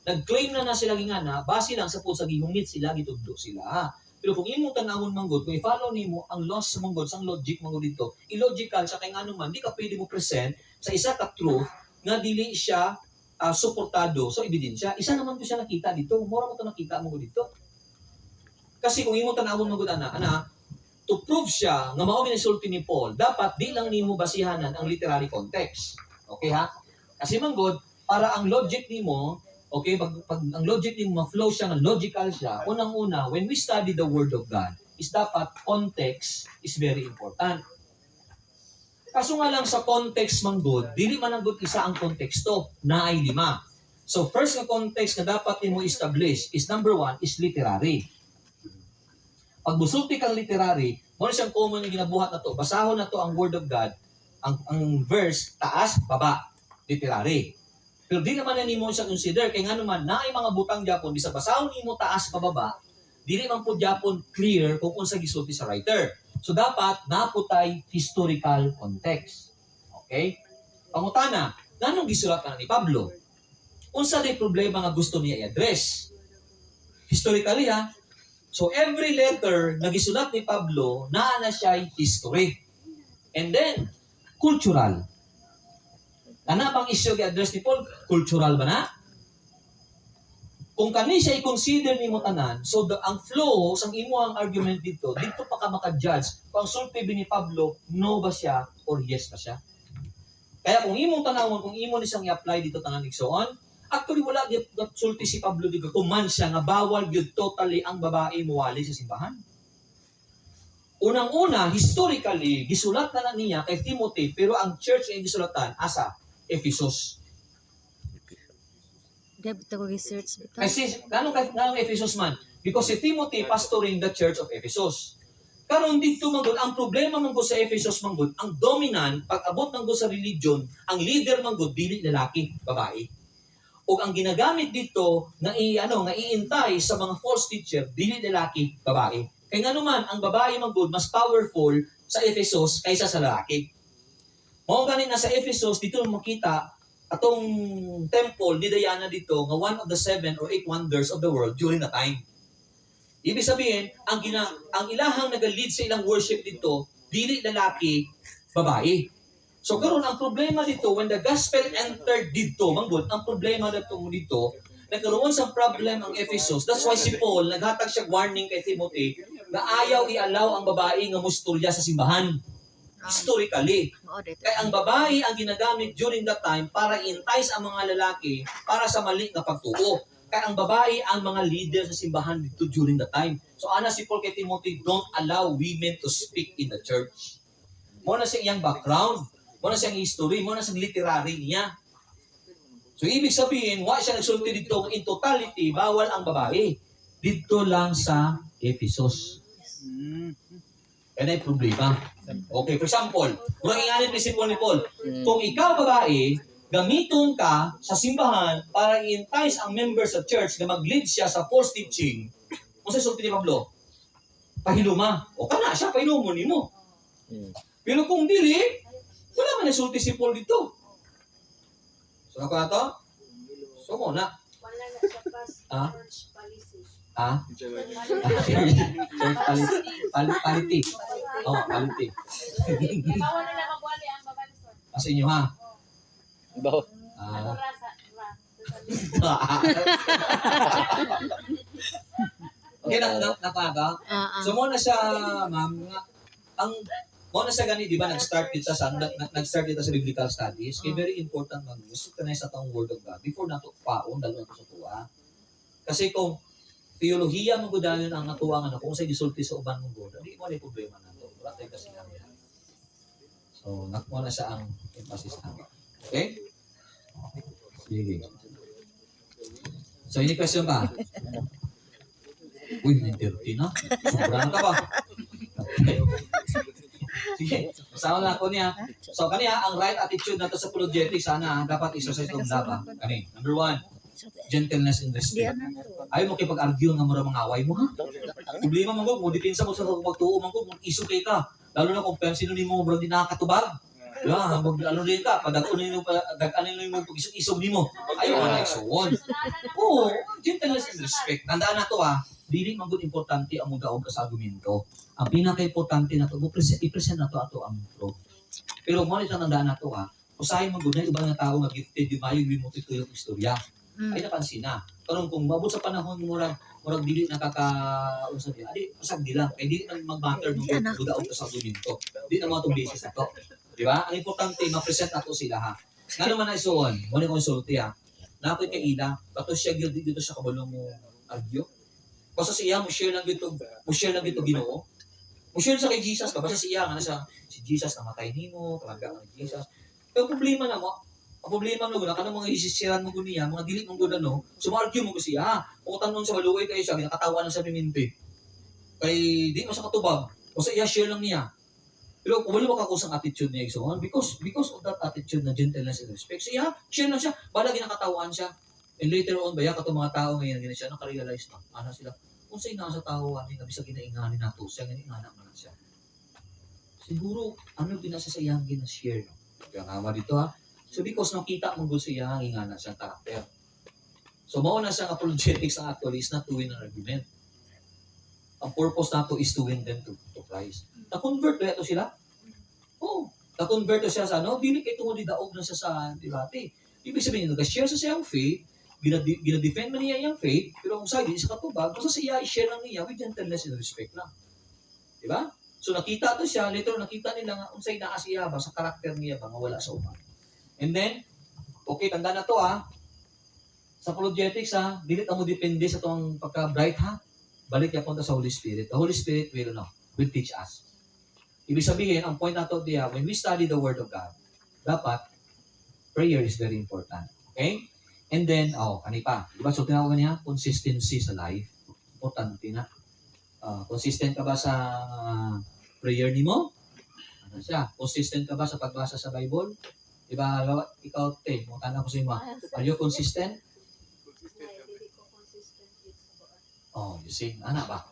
nag-claim na sila base lang sa po sa gihungit sila, gitudlo sila. Pero kung imong tanawon manggod, kung i-follow nimo ang laws manggod, sang logic manggod dito, illogical sa kay ngano man, di ka pwede mo present sa isa ka truth nga dili siya suportado sa ebidensya. Isa naman ko siya nakita dito. Mura mo ito nakita mo dito. Kasi kung imo tanawon mo to prove siya nga mao ginisulti ni Paul, dapat di lang nimo basihanan ang literary context. Okay ha? Kasi manggod, para ang logic nimo, okay, pag ang logic nimo ma-flow siya, nga logical siya, unang-una, when we study the Word of God, is dapat context is very important. Kaso nga lang sa context manggod, dili man ang good isa ang konteksto, na ay 5. So first nga context na dapat nimo establish is number 1 is literary. Pag musulti kang literary, mo siyang common nga ginabuhat na to. Basahon na to ang Word of God, ang verse taas, baba, literary. Pero di naman na nimo siya consider kay nga naman naay mga butang gyapon bisa basahon nimo taas pababa, dili man pud gyapon clear kung unsa gisulti sa writer. So dapat naputay historical context. Okay? Pangutana, nganong gisulat ni Pablo? Unsa day problema nga gusto niya i-address? Historically So every letter na gisulat ni Pablo, naa na siya history. And then cultural. Ana bang issue gi-address ni Paul? Cultural ba na? Kung kani siya i-consider ni mo tanan, so ang flow sang imo ang argument dito pa ka maka-judge kung ang sulti ni Pablo, no ba siya or yes ba siya. Kaya kung imong tanawon, kung imo ni siyang i-apply dito tanan igsoon, actually wala gyud sulti si Pablo dito kung man siya nga bawal gyud totally ang babae muwali sa simbahan. Unang-una, historically, gisulat na niya kay Timothy, pero ang church ay gisulatan asa Ephesus. Dapat ko research bitaw. Kasi, ganong Ephesus man? Because si Timothy pastoring the church of Ephesus. Karon dito manggod, ang problema manggod sa Ephesus manggod, ang dominant, pag abot manggod sa religion, ang leader manggod, dili lalaki, babae. O ang ginagamit dito nga nga iintay sa mga false teacher dili lalaki, babae. Kaya nga naman ang babae magud mas powerful sa Ephesus kaysa sa lalaki. Mao gani na sa Ephesus dito makita atong temple ni Diana dito nga one of the 7 or 8 wonders of the world during the time. Ibig sabihin, ang ilahang nag-lead sa ilang worship dito, dili lalaki, babae. So karon ang problema dito, when the gospel entered dito, manggod, ang problema dito, nagkaroon sa problem ang Ephesus. That's why si Paul, naghatag siya warning kay Timothy, na ayaw i-allow ang babae nga musturya sa simbahan. Historically. Mao dito. Kaya ang babae ang ginagamit during that time para entice ang mga lalaki para sa mali na pagtuo. Kaya ang babae ang mga leader sa simbahan dito during that time. So ana si Paul kay Timothy, don't allow women to speak in the church. Mo na sa iyang background, mo na sa iyang history, mo na sa literary niya. So ibig sabihin, wa siya nagsulti dito in totality, bawal ang babae. Dito lang sa Ephesus. Yan ay problema. Okay, for example, kung ingalit prinsipyo ni Paul, kung ikaw babae, gamiton ka sa simbahan para i-entice ang members sa church na mag-lead siya sa false teaching, kung sa sulti ni Pablo, pahiluma. O kana siya, pahilumo ni mo. Pero kung dili, wala man nasulti si Paul dito. So ako na to? So muna. Wala na siya pas Ah? church policy. Ha? Paliti. Oh, paliti. Bawal nila magwali ang babae, sir. Sa inyo ha? Bawo. Ano Ah. rasa? Okay, nakaka. So mo na siya, ma'am, ang mo na siya gani, di ba, nag-start dito sa biblical studies. Kaya very important mag-gusto ka na sa taong word of God before nato paon dalo nato sa tuwa. Kasi kung teolohiya mo gudayon ang natuwa nga kung sa gisulti sa uban mong God, di mo na problema nato. Wala tayo kasi namin. So, nakuha na siya ang emphasis namin. Okay? Sige. So, ini question ba? Uy, 9:30 na. Sobra na ka ba? Okay. Sige, kasama na ako niya. So, kaniya, ang right attitude nato sa apologetics, sana dapat exercise ng daba. Kani, number 1, gentleness and respect. Ayaw mo kayo pag-argue nga mura mga away mo, ha? Problema mo mo, depensa mo sa pagtuo mo, kung iso kay ka. Lalo na kung sino ni mo, bro, di nakakatubag. Yeah, ano din ka, pag-ano mo pag-isog ni mo. Ayaw ka na iksuon. Oo, gentleness and respect. Tandaan na to, ha? Dili man gud importante ang mudaog ka sa argumento. Ang pinaka-importante na to, i-present na to ato ang truth. Pero mo nito tandaan na to, ha? Usahay man gud na ibang nga tao nga gifted, di maayong limutin ko yung istorya. Ay napansin na. Karon kung mabot sa panahon murag dili nakaka-usap yan. Adi pasag dila. Kay dili man mag-matter nung mudaog ka sa argumento. Di na mga itong basis na to. Di ba? Ang importante, ma-present nato sila, ha? Nga naman na isuon, mo ni konsulti, ha? Nakoy kay ila, bato siya dito sa kabalo mo argue. Basta siya mo share lang dito Ginoo. Mo share sa kay Jesus ka basta siya nga sa si Jesus namatay nimo, talaga ang Jesus. Pero problema na mo, ang problema mo na kanang mga isisiran mo guniya, mga dili mong gud ano, sumargue mo ko siya. O tanong sa maluoy kay siya, ginakatawa na sa piminti. Kay di mo sa katubag, o sa iya share lang niya. Pero kung wala ka kusang attitude niya igsoon, because of that attitude na gentleness and respect, siya share lang siya, bala ginakatawaan siya. And later on, baya ka itong mga tao ngayon, ganyan siya, nakarealize na, ana sila, kung sa'yo nasa tao, ano yung bisag ginainganin nato, siya ginaingana man siya. Siguro, ano pinasasayang ginashare, no? Kaya nga dito, ha? So, because nakita mong gusto siya, ingana siyang karakter. So, mauna siyang apologetics ang actually is not to win an argument. Ang purpose nato is to win them to Christ. Na-convert ba ito sila? Oo. Na-convert siya sa ano? Dili kay tungod daog na siya sa debate. Ibig sabihin, nag-share sa siyang faith, ginadefend man niya yung faith, pero kung sa'yo, di siya katubag, basta siya i-share lang niya with gentleness and respect lang. Diba? So nakita to siya, later nakita nila nga, unsay naa siya ba, sa karakter niya ba, nga wala sa uman. And then, okay, tanda na to, ha? Sa apologetics, ha? Dili mo depende sa itong pagka-bright, ha? Balik ya punta sa Holy Spirit. The Holy Spirit will teach us. Ibig sabihin, ang point nato diya, when we study the Word of God, dapat, prayer is very important. Okay? And then, kani pa. Diba? So, tinawag niya, consistency sa life. Importante na. Consistent ka ba sa prayer ni mo? Ano siya? Consistent ka ba sa pagbasa sa Bible? Diba? Ikaw, mo tanong ko sa iyo, are you consistent? Oh, you see, ana ba?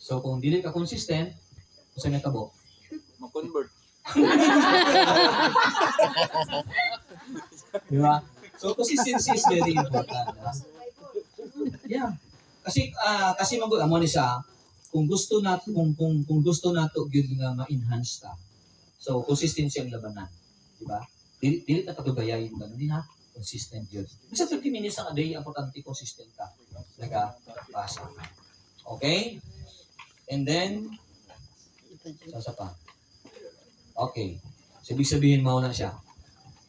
So kung dili ka consistent, sa may tabo. Mag-convert. Di ba? So consistency is very important. Yeah. Kasi magud amo ni siya kung gusto nato kung gusto nato gyud nga ma-enhance ta. So consistency ang labanan, di ba? Dili ta katugayayin ba hindi na consistent yun. Bisa 30 minutes ang a day importante consistent ka. Nagabasa. Okay? And then sasa pa. Okay. So, ibig sabihin mauna siya.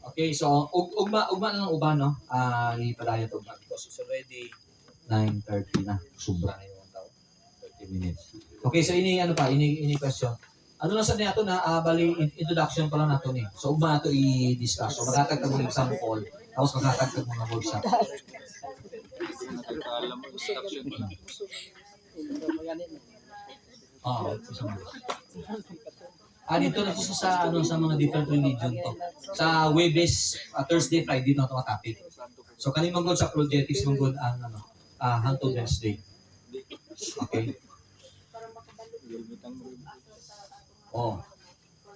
Okay, so ugma na ng uban no. Ipadayon to ugma because it's already 9:30 na. Sobra na yung tao. 30 minutes. Okay, so ini question. Ano lang sa nato na bali introduction pa lang nato ni. So ugma nato i-discuss. So magkakag mo example, tapos magkakag mo ng workshop. Alam mo, instruction mo lang. Dito na to sa mga different religion to. Sa Webes, Thursday, Friday na to ang topic. So kani manggod sa projects manggod ang hangtod Wednesday. Okay.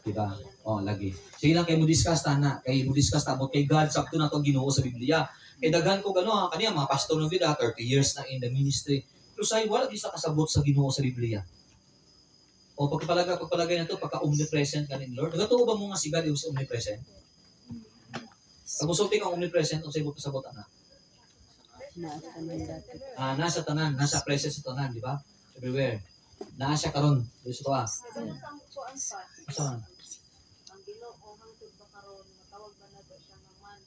Diba? Lagi. Sige lang kay mo discuss na. Kay mo discuss about kay God sakto na to Ginoo sa Biblia. Kay daghan ko kaniya mga pastor ng vida 30 years na in the ministry. Pero say wala di sa kasabot sa Ginoo sa Biblia. Pagpalagay na to pagka-omnipresent ka ni Lord. Nagatuo ba mo nga si God is omnipresent? Kamusulti kang omnipresent kung sa ibang kasabot na. Nasa tanan, nasa presence sa tanan, di ba? Everywhere. Nasa karon, dito ko Saan? Ang Ginoo hangtod ba karon matawag ba nato siya nga man?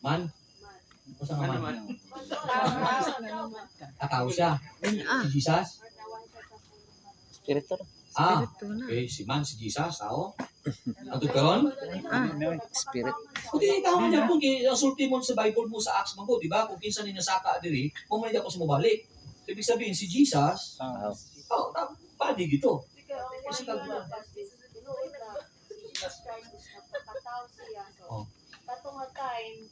Man? Asa nga Ano man? man? Tao siya. Si Jesus? Spirito. Okay, si man, si Jesus, tao. Antod karon? Spirit. Hindi tao niya po sulti mo sa Bible mo sa Acts mo, di ba? Kung kinsa ni nasaka diri, mo man ko sa mobalik. So, ibig sabihin si Jesus, body gito. Kasi Jesus Christ is napakatao siya. So, kato nga time,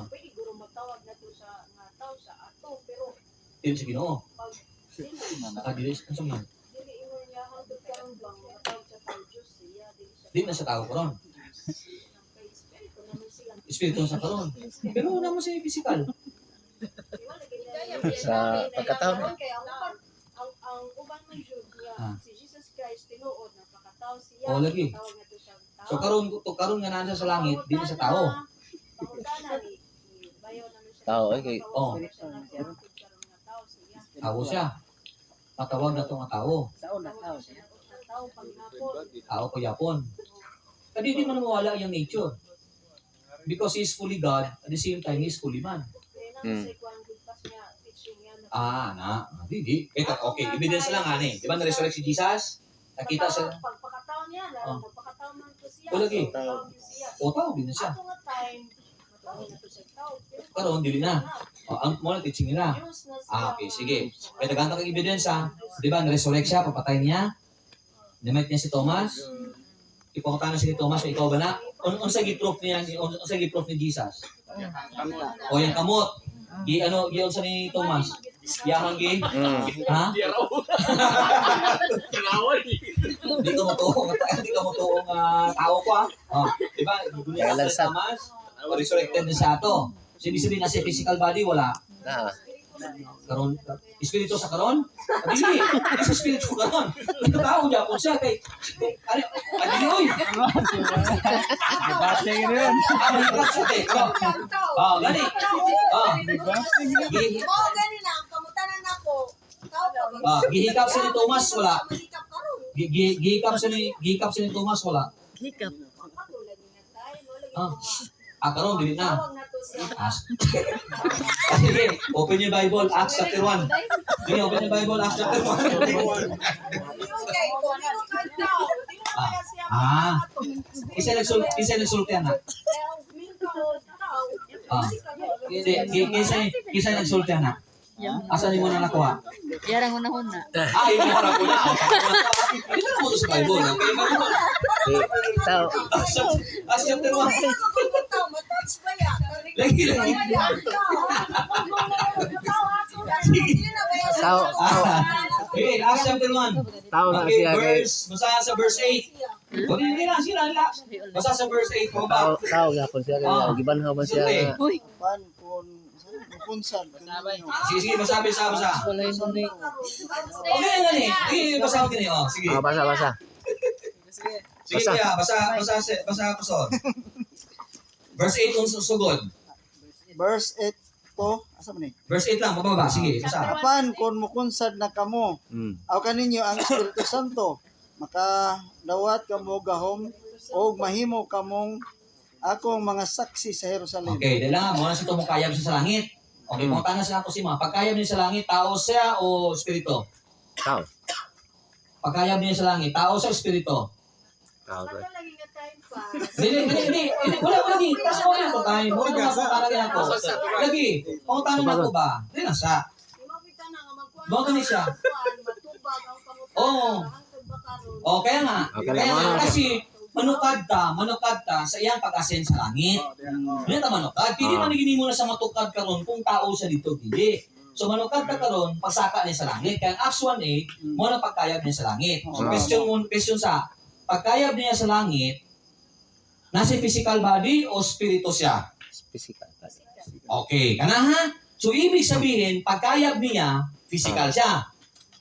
pwede guro matawag na to siya nga tao siya ato. Pero, Dili sa Ginoo. pag Dili sa man. dili ingon niya hangtod karon bang matawag siya tao Diyos siya. Di na sa tao karon. Kay Espiritu naman sila. Espiritu sa karon. Pero wala mo siya physical. Sa pagkatao niya. Kaya ang uban man jud niya si Jesus Christ tinuod napakatao siya. Lagi. Matawag na to siya tao. So karon nga nasa sa langit, di na sa tao. Tao, okay. Tao siya. Patawag na to nga tao. Tao ko yapon. Kadi di man mawala yung nature. Because he is fully God, at the same time, he is fully man. Di. Okay, evidence lang ani. Di ba na-resurrect si Jesus? Nakita sa... Pagpakataon niya, pagpakataon man to siya. Lagi. Tao Tao din siya. Ato nga time, matawag na to siya tao. Karon dili na. Ang mo na teaching nila. Okay, sige. Kaya taganto kang ebidensya. Di ba, na-resurrect siya, papatay niya. Namit niya si Thomas. Ipakita na si Thomas, ikaw ba na? Unsa gi-proof niya, unsa gi-proof ni Jesus? O yung kamot. Unsa ni Thomas? Yahang gi? Ha? Di ka motuong tao ko ha. Di ba? Dunia na si Thomas. Resurrected na siya ito. So, ibig sabihin na si physical body, wala. Karon, espiritu sa karon? Dili, sa espiritu karon. Ito tao niya po siya kay dili oy. Debate yun. Gani. Gani na, kamutanan ako. Tao pa. Gihikap sa ni Thomas wala. Gihikap sa ni Thomas wala. Hikap. Karon dili na. Sige, open your Bible, Acts chapter 1. Sige, open your Bible, Acts chapter 1. Isa nagsulti na. Hindi, kisa nagsulti na. Asa ni mo na nakuha? Yarang una-una. Yung mo na kuna. Hindi na mo to sa Bible. Okay, Bible. Tao. Acts chapter 1. Lagi. Tao, Okay, Acts chapter 1. tao na Okay, siya kay basa sa verse 8. O, hindi lang, sila. Basa sa verse 8. Kung ba? tao gapon siya kay gibanhaw man siya nga Pan kung saan Sige, basa. Walay mo ni. Okay, gani. Sige, basa ko din. Sige. basa. Sige, kuya. Basa ako son. Verse 8 kung sugod. verse 8 to asa man ni? Verse 8 lang, bababa. Sige, basa. Apan kun mukunsad na kamo, aw kaninyo ang Espiritu Santo, makadawat kamo gahom o mahimo kamong akong mga saksi sa Jerusalem. Okay, dahil lang, muna siya tumukayab siya sa langit. Okay, kung tanong siya ako si mga, pagkayab niya sa langit, tao siya o espiritu? Tao. Pagkayab niya sa langit, tao siya o espiritu? Tao. Hindi. Wala di. Kasi wala ko tayo. Muna naman po talaga ako. Lagi, kung tanong na ako ba, hindi lang siya. Bago ni siya. Oo. O, kaya nga. Kasi, manukad ta sa iyang pag-ascend sa langit. Hindi ta manukad. Hindi man gini mo na sa matukad karon kung tao siya dito, hindi. So manukad ka karon pagsaka niya sa langit. Kaya Acts 1:8, mo na pagkayab niya sa langit. So question sa pagkayab niya sa langit, nasa physical body o spirito siya? Physical. Okay, kana ha? So ibig sabihin, pagkayab niya, physical siya.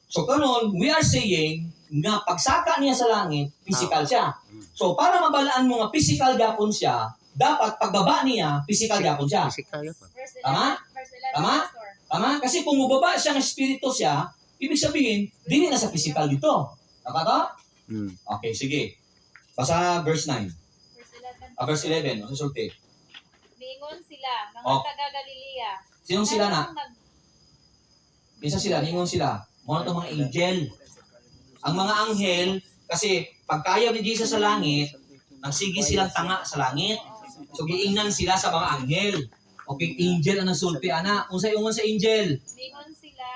So karon, we are saying nga pagsaka niya sa langit, physical siya. So para mabalaan mo nga physical gapon siya, dapat pagbaba niya, physical gapon siya. Physical yun. Tama? Tama? Kasi kung mababa siya ng espiritu siya, ibig sabihin, dili na sa physical dito. Tama to? Okay, sige. Basa verse 9. Verse 11. Susulti. Ningon sila, mga Oh. taga-Galilea. Sinong sila na? Anong Isa sila, ningon sila. Mga itong mga angel. Ang mga anghel, kasi pagkayab ni Jesus sa langit, nagsigi silang tanga sa langit. So giingnan sila sa mga anghel. Okay, angel ang nasulti, ana. Unsay ungon sa angel? Ningon sila,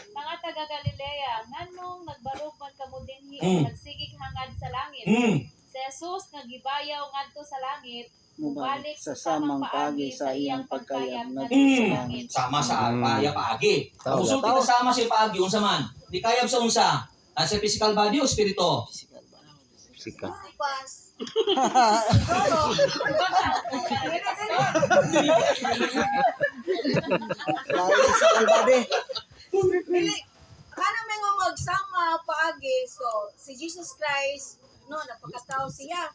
mga taga-Galilea, nganong nagbarog man kamo dinhi, nagsigig hangad sa langit. Si Jesus nga gibayaw ngadto sa langit, mubalik sa samang paagi sa iyang pagkayab ngadto sa langit. Sama sa paya paagi. Kung usulti ka sama sa paagi, unsa man? Di kayab sa unsa? Sa physical body o spirito? Physical. Dahil sa kalbade. Dili, kana may nga magsama paagi, so si Jesus Christ, no, napakatao siya.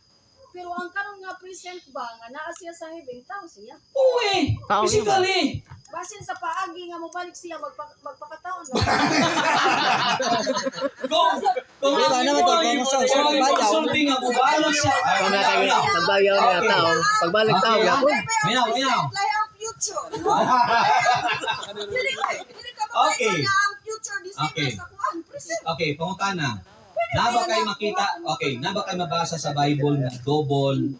Pero ang karon nga present ba, nga naa siya sa heaven, tao siya. Uy! Tao Physically! Basin sa paagi nga mabalik siya, magpakataon lang. Kung Ikaw naman to, kung sa bayaw. usulti nga, bubalot siya. Kung nga kayo, pagbayaw niya tao, pagbalik tao, Okay. yapon. Minaw. Apply ang future. Dili ka ba Okay. na ang future Okay. December sa kuan, present. Okay, pangutana. Naba kayo makita, naba kayo mabasa sa Bible na double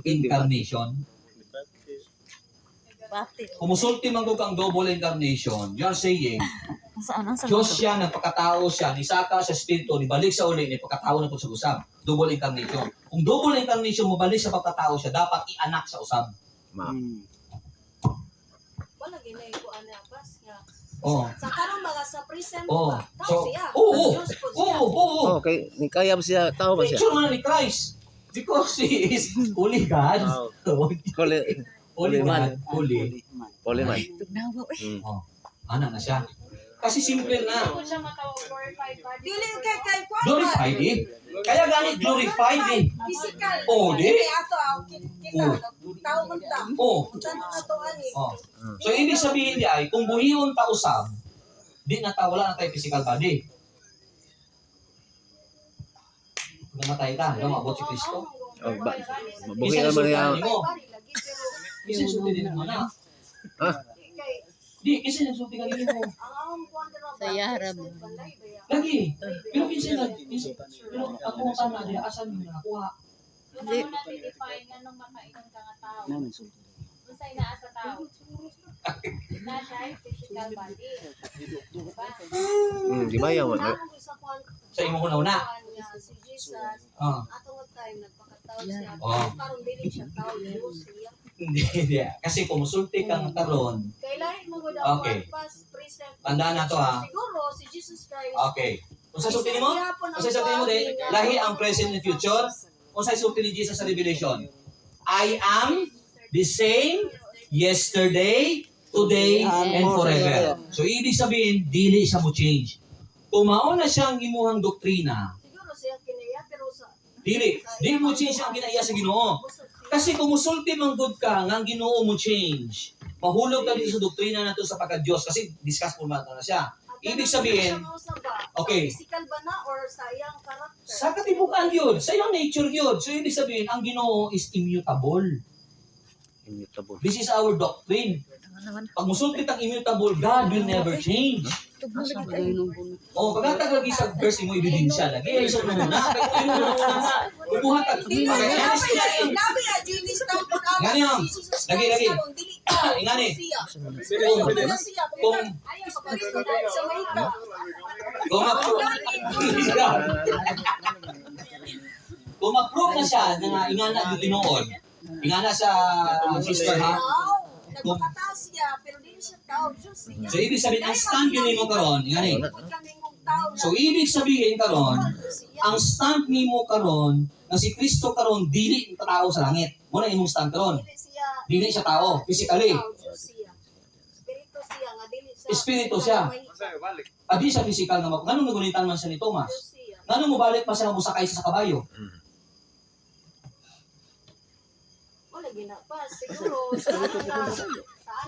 incarnation. Kumusulti man ko kang double incarnation, you're saying, Saan ang Diyos siya, nagpakatao siya, nisaka sa Espiritu, nibalik sa uli, nipagkatao na po sa usab. Double incarnation. Kung double incarnation, mabalik sa pagkatao siya, dapat ianak sa usab. Wala ginay ko ana pas nga. Oh. Sa karon mga sa present Oh. ba, So, tao siya. oo. Diyos po siya. Oo. Okay, ni kayab siya, tao ba siya? Picture man ni Christ. Because he is holy God. Holy man. Holy. Holy man. Tugnawa eh. Ana na siya. Kasi simple na. Kung siya matawag glorified body. Dili kay kuan. Glorified eh. Kaya ganit glorified eh. Physical. Oh, di? Dili ato kita. Tao man ta. Oh. Tanong na to ani. Oh. So ibig sabihin di ay, kung buhiyon ta usab, di na ta wala na tayo physical body. Kung namatay ta, di maabot si Kristo. Mabuhi naman niya. Kasi sulti din naman na. Di, kasi nagsulti ka rin mo. Sa yarab. Lagi. Pero pero ako ang tama niya, asan mo nakuha? Yung ako natin define nga nung makainom ka nga tao. Unsay naa sa tao. Na siya ay physical body. Diba? Di ba yaw? Sa imo una. Si Jesus, Ah. atong time nagpakatao siya. Oh. Karon dili siya tao, Diyos siya. Hindi. Kasi kumusulti kang karon. Kailangan mo gud Okay. past present. Tandaan na to, ha? Siguro si Jesus Christ. Okay. Kung sa sulti mo, kung sa sulti mo din, lahi ang present and future. Kung sa sulti ni Jesus sa Revelation, I am the same yesterday, today, and forever. So, ibig sabihin, dili siya mo change. Kung mauna siyang imuhang doktrina, Siguro siya kinaya pero sa dili mo change ang ginaiya sa Ginoo. Kasi kung musulti man good ka, nga ang Ginoo mo change, mahulog ka dito sa doktrina na to sa pagka-Diyos. Kasi discuss mo na siya. Ibig sabihin, okay. Physical ba na or sa iyang character? sa katibukan yun, sa iyong nature yun. So, ibig sabihin, ang Ginoo is immutable. Immutable. This is our doctrine. Pag musulti ang immutable, God will never change. O, pagkatag lagi sa verse mo, ebidensya lagi. Ay, so, muna. Kaya mo na nga. Bubuhat ang Nabi na Junis na po na Ganyan. Lagi. Ingani. Kung kung mag-prove na siya na ingana yung tinoon, ingana sa sister ha, nagpakataw siya pero di siya tao Diyos siya. so ibig sabihin, ang stand yun mo karon, ingani. So ibig sabihin karon, ang stand nimo karon, na si Kristo karon dili tao sa langit. Mo na imong stand karon. Dili siya tao, physically. Espiritu siya nga dili siya. Espiritu siya. Adi siya physical nga mako. Nganong nagunitan man siya ni Thomas? Nganong mobalik pa siya nga musakay sa kabayo? Wala ginapa siguro saan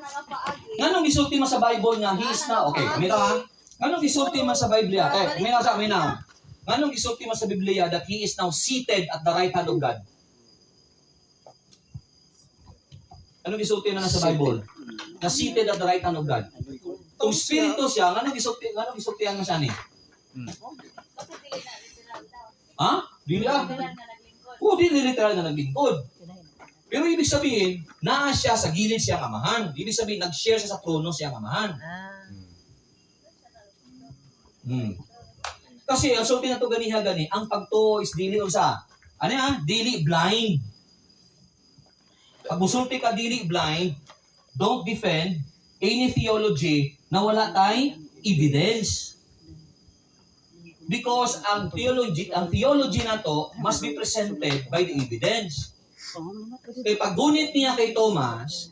nga paagi. Nganong gisulti man sa Bible nga he is now? Okay, kumita ha. Nganong gisulti man sa Biblia? Okay, kumita sa amin na. Nganong gisulti man sa Biblia that he is now seated at the right hand of God? Anong gisulti na sa Bible? Na seated at the right hand of God. Kung spirito siya, nganong gisulti ang siya ni? Kasi dili na literal daw. Ha? Dili ah. Literal na naglingkod. Oo, dili literal na naglingkod. Pero ibig sabihin, naa siya sa gilid siya ang amahan. Ibig sabihin, nag-share siya sa trono siya ang amahan. Kasi ang sulti na to gani, ang pagto is dili usa. Ano yan? Dili blind. Pag musulti ka dili blind, don't defend any theology na wala tay evidence. Because ang theology na to must be presented by the evidence. Kaya paggunit niya kay Thomas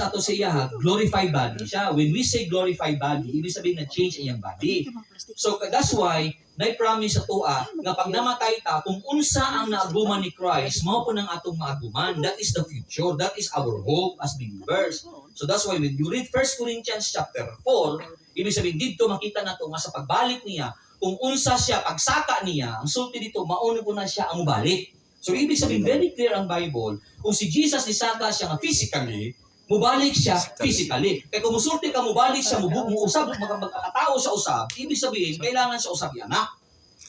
ato sa iya, glorified body siya. When we say glorified body, ibig sabihin na change iyang body. So that's why, na-promise sa tuwa, nga pag namatay ta, kung unsa ang naaguman ni Christ, mao po ng atong maaguman. That is the future. That is our hope as believers. So that's why when you read 1 Corinthians chapter 4, ibig sabihin, dito makita na to nga sa pagbalik niya, kung unsa siya, pagsaka niya, ang sulti dito, mauna po na siya ang mubalik. So, ibig sabihin, very clear ang Bible, kung si Jesus nisaka siya nga physically, mubalik siya physically. Kaya kung musulti ka, mubalik siya, muusab, magkatao siya usab, ibig sabihin, kailangan siya usab yung anak.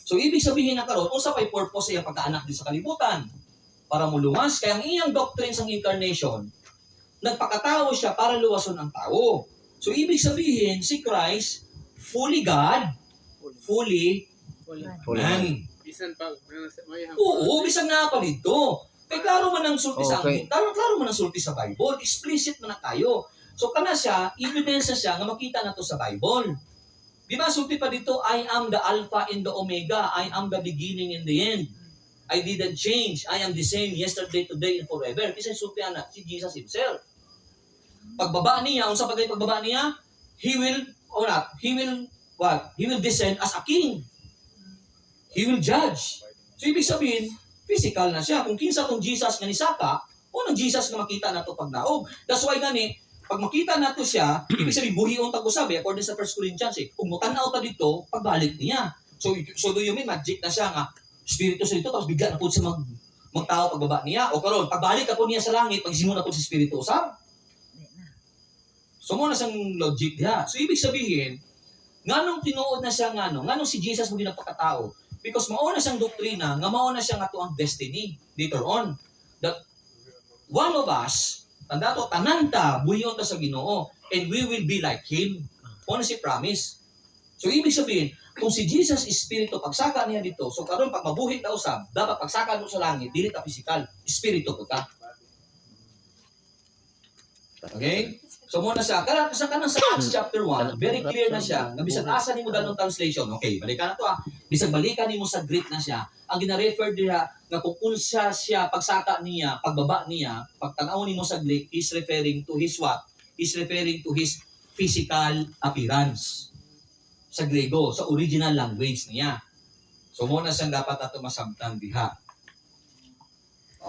So, ibig sabihin na karon, unsa pa'y purpose siya pagkaanak din sa kalibutan? Para muluwas. Kaya ang iyang doctrine sa incarnation, nagpakatao siya para luwason ang tao. So, ibig sabihin, si Christ, fully God, fully man. Bisan pa, may Oo, bisag nga pa dito. Kaya klaro man ang sulti sa Okay. klaro man ang sulti sa Bible. Explicit man na tayo. So kana siya, evidence siya nga makita na to sa Bible. Di ba sulti pa dito, I am the Alpha and the Omega. I am the beginning and the end. I didn't change. I am the same yesterday, today, and forever. Kasi sulti na si Jesus himself. Pagbaba niya, unsa pagay pagbaba niya? He will what? He will descend as a king. He will judge. So, ibig sabihin, physical na siya. Kung kinsa tong Jesus nga nisaka, o nang Jesus nga makita na to pagdaog. That's why gani, pag makita na to siya, ibig sabihin, buhion tag-usabi, according sa 1 Corinthians, kung mutanaw ta dito, pagbalik niya. So do you mean, magic na siya nga, spirito sa dito, tapos bigla na po siya magtao pagbaba niya. O karon pagbalik na po niya sa langit, pagsimula na po si spirito usab. So, muna siyang logic diha. So, ibig sabihin, nganong tinuod na siya nganong si Jesus mo ginapakatao? Because mauna siyang doktrina, nga mauna siya nga to ang destiny later on. That one of us, tanda to, tananta, buhiyon ta sa Ginoo, and we will be like Him. Ano si promise? So ibig sabihin, kung si Jesus Espiritu, pagsaka niya dito, so karon pag mabuhi na usab, dapat pagsaka mo sa langit, dili ta physical, Espiritu ko ta. Okay? So muna siya, kana sa Acts chapter 1, very clear na siya, na bisag asa nimo dalong translation. Okay, balikan na to bisag balikan nimo sa Greek na siya, ang gina-refer diha nga kung unsa siya pagsaka niya, pagbaba niya, pagtanaw nimo sa Greek, is referring to his what? Is referring to his physical appearance. Sa Grego, sa original language niya. So muna siyang dapat ato masabtan diha.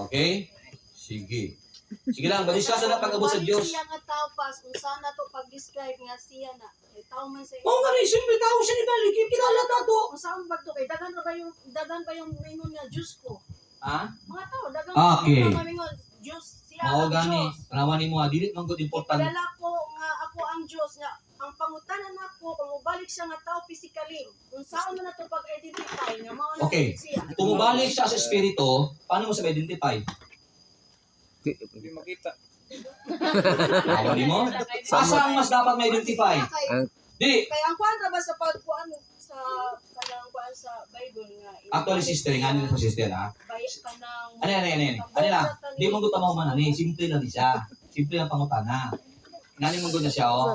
Okay? Sige. Sige lang, badiskas na pag-abot sa Diyos. Siya nga tao pas, kung saan na to pag-describe nga siya na, eh, tao man sa Oo nga rin, siyempre tao siya ni Balik, kilala ta to. Kung saan ba to, kay dagan ba yung mingon nga Diyos ko? Ha? Mga tao, dagan Okay. ba mingon Diyos, siya Mao ang gani, Diyos. panawanin mo ha, dili man gud important. Kilala ko nga ako ang Diyos nga ang pangutanan nako kung mubalik siya nga tao physically. Kung saan man na to pag-identify nga mao na Okay. siya. Kung mabalik siya sa espiritu, paano mo sa identify? Hindi makita. Panawanin mo? Asa ang mas dapat ma-identify? Dili. Kaya ang kuan ra ba sa pagkuan sa kanang kuan sa Bible nga Actually, sister, nga nila sa sister ha. kanang Ano lang, di mo gusto mo man ani, simple lang siya. Simple lang pangutana. Ngani mo gud na siya oh.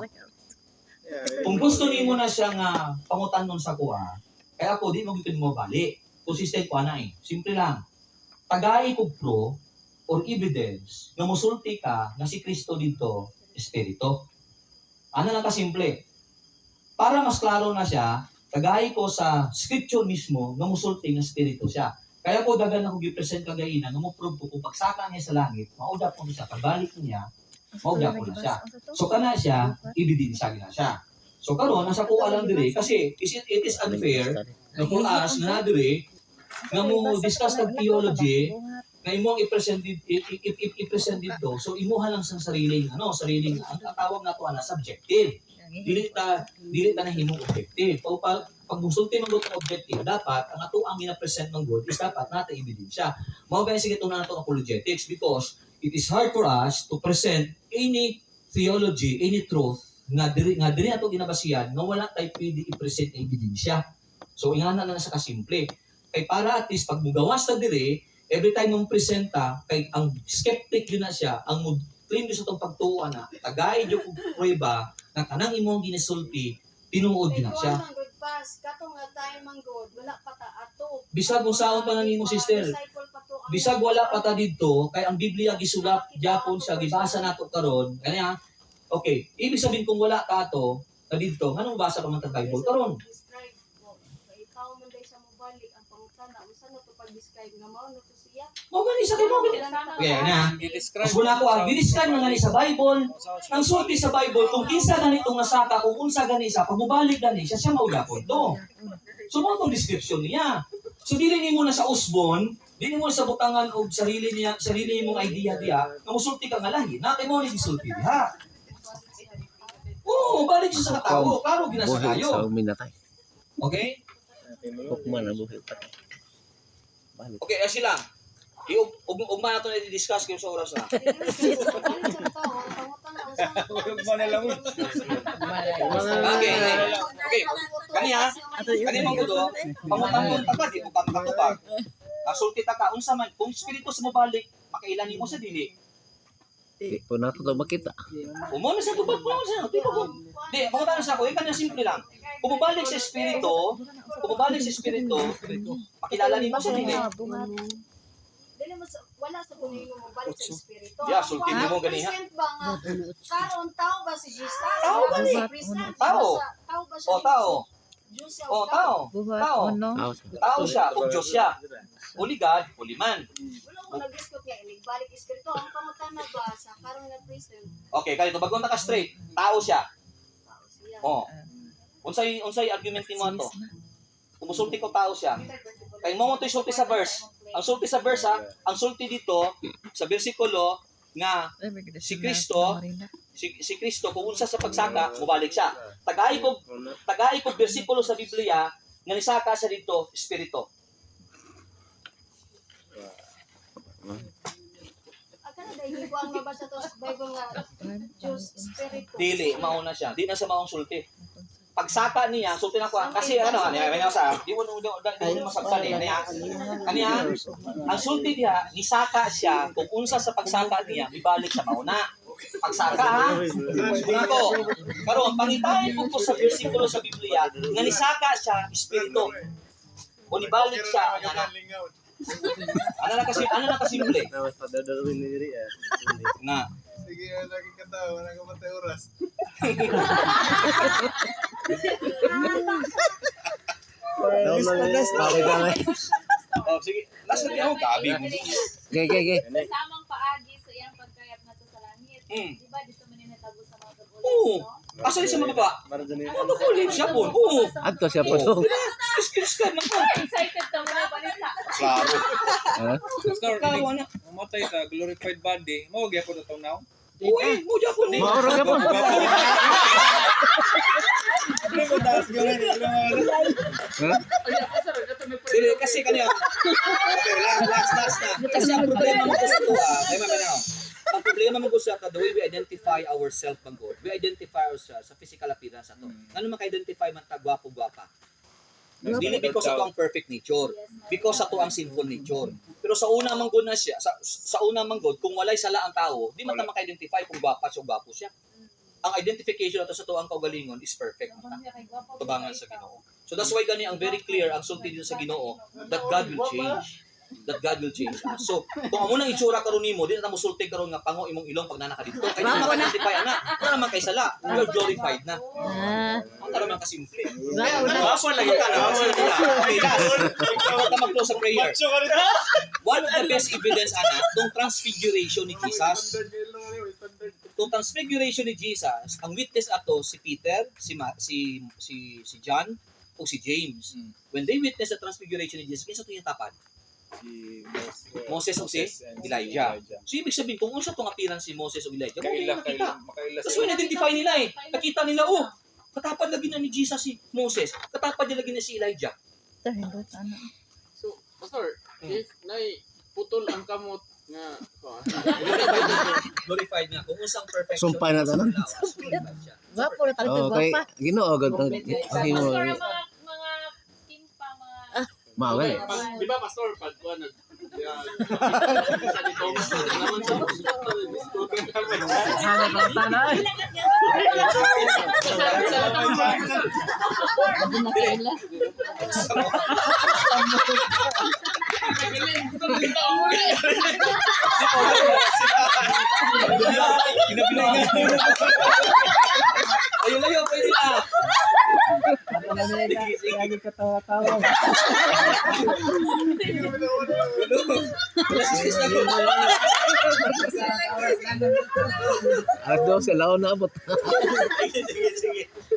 Kung gusto nimo na siya nga pangutanon sa kuha, kaya ako di mo gid mo bali. Consistent ko na eh. Simple lang. Tagay ko pro or evidence nga musulti ka nga si Kristo dito, espiritu. Ano lang ka simple. Para mas klaro na siya, tagay ko sa scripture mismo nga musulti nga espiritu siya. Kaya po dagan ako gi-present kagayina nga mo prove ko kung pagsaka niya sa langit, mauda po siya, pagbalik niya, mauda po na siya. So kana siya, ebidensya na siya. So karon nasa kuha lang dire kasi it is unfair na for us nga dire nga mo discuss tag theology nga imong i-present dito. So imuha lang sa sariling sariling ang tawag nato ana subjective. Dili ta nahimong objective. Pag musulti man gud ang objective, dapat ang ato ang gina-present ng God is dapat nata ebidensya. Mao gani sige itong nato apologetics because it is hard for us to present any theology, any truth nga diri ato ginabasihan nga wala tay pwede i-present na ebidensya. So ingana na sa kasimple. Kay para at least pag mugawas ta diri, every time mong presenta kay ang skeptic din na siya, ang claim sa itong pagtuon na tagay jud og prueba na kanang imong ginisulti tinuod din na siya. Kato nga tayo manggod, wala pa ta ato. Bisag kung saan pa nimo sister. Bisag wala pa ta didto kay ang Biblia gisulat gyapon siya gibasa nato karon. Kani ha? Okay, ibig sabihin kung wala ka ato na didto, nganong basa pa man ta Bible karon? Ikaw man day sa mobalik ang pangutana, unsa na to pag-describe nga mao na to siya. Mao gani sa kay mo gani. Okay na. I-describe. Mas wala ko ang giniskan nga gani sa Bible. Ang sulti sa Bible kung kinsa ganitong nasaka kung unsa gani sa pagmubalik gani siya maugapon to. So mo tong description niya. So dili nimo na sa usbon, dili mo sa butangan og sarili mong idea diha, nga musulti ka nga lahi. Natay mo ni gisulti diha. Oo, balik siya sa katao. Klaro ginasa Buhay kayo. sa uminatay. Okay? Hukman na buhay pa. Balik. Okay, asi lang. Ugma na ito na i-discuss kayo sa oras na. Huwag mo na lang. Okay, okay. Kani ha? Kani mo gudo, pamutangon ta ka, di mo pagkatubag. Kasulti ta ka, unsa man, kung spirito sa mabalik, makailan mo sa dili. Di po nato to makita. Umo na sa tubag mo sa, di ba ko? Di, pangutan sa ako, ikan na simple lang. Kung mabalik sa espiritu, makilala nimo sa dili. Dili mo wala sa kunin mo balik sa espiritu. Yeah, sulti mo ganiha. Present ba nga karon tao ba si Jesus? Tao ba ni? Present Tao. Tao ba siya? O tao. Diyos siya. O tao. Buhat Tao. ono. Tao siya, kung Diyos siya. Uli God, uli man. Wala mo nag-discuss nga balik espiritu. Ang pangutana ba sa karon nga present? Okay, kaya bagon ta ka straight. Tao siya. Tao siya. Oh. Unsay argument nimo ato? Kumusulti ko tao siya. Kay mo mo to sulti sa verse. Ang sulti sa verse ha, ang sulti dito sa bersikulo nga si Kristo kung unsa sa pagsaka mobalik siya. Tagay ko bersikulo sa Biblia nga nisaka sa dito espiritu. Akala dahil ko ang mabasa to sa Bible nga Diyos espiritu. Dili mauna siya. Di na sa maong sulti. pagsaka niya, sulti na ko, kasi ano, may sa, di mo masaktan niya. Kaniya, ang sulti niya, nisaka siya, kung unsa sa pagsaka niya, ibalik sa mauna. Pagsaka ha? Una ko. Pero ang pangitahin ko sa versikulo sa Biblia, nga nisaka siya, espiritu. Kung ibalik siya, ano na kasimple? Mas padadalawin ni diri ah. Na. Sige, lagi ka tao, wala ka matay oras. Okay kami. Oh, sige. Last na ako, gabi mo. Okay. Samang paagi sa iyang pagkayat na to sa langit. Di ba dito man yung natabo sa mga tag-ulit, Oo. no? Asa sa mga baba? Ano ko live siya po? Oo. Adto siya po to. Skills ka na po. Excited ka mo na balita. Klaro. Pastor, Kawa na. mamatay sa glorified body. Mao gyapon to now. Uy, mo dyan po ni. Mauro ka po. Dili, kasi kanya. Okay, last na. Kasi ang problema mo sa ito, ay mabanaw. Ang problema mo sa ito, the way we identify ourselves bang God, we identify ourselves sa physical appearance ato. Ano maka-identify man ta gwapo-gwapa? Dili because ato ang perfect nature, because ato ang sinful nature. Pero sa una man God na siya, sa una man God, kung walay sala ang tao, di man ta maka-identify kung gwapa siya o gwapo siya. Ang identification nato sa to ang kaugalingon is perfect. Tubangan sa Ginoo. So that's why gani ang very clear ang sulti dito sa Ginoo that God will change. That God will change us. So, kung amo nang itsura karon nimo, di na mo sulti karon nga pango imong ilong pag nanaka dito. Kay di na identify ana. Wala naman kay sala. You are glorified na. Ang tara man kasimple. Bawal lagi ka na. Okay, last. Mag-close sa prayer. One of the best evidence ana tong transfiguration ni Jesus. Tong transfiguration ni Jesus, ang witness ato si Peter, si John, o si James. When they witness the transfiguration ni Jesus, kinsa to yung tapad? Moses o si Elijah. So ibig sabihin, kung unsa tong appearance si Moses o Elijah, makita. Kasi identify nila nakita nila, katapad lagi na ni Jesus si Moses, katapad nila lagi na si Elijah. So, Pastor, if nay putol ang kamot nga Glorified nga. Kung unsang perfection. Sumpay na tanan. Gwapo na talaga Okay. gwapa. Ginoo gad Pastor, mo. ang mga timpa, mga Mawal. Di ba, Pastor, pag nag sa dito, naman Ayun layo, pwede na. Alas 12 laon na abot.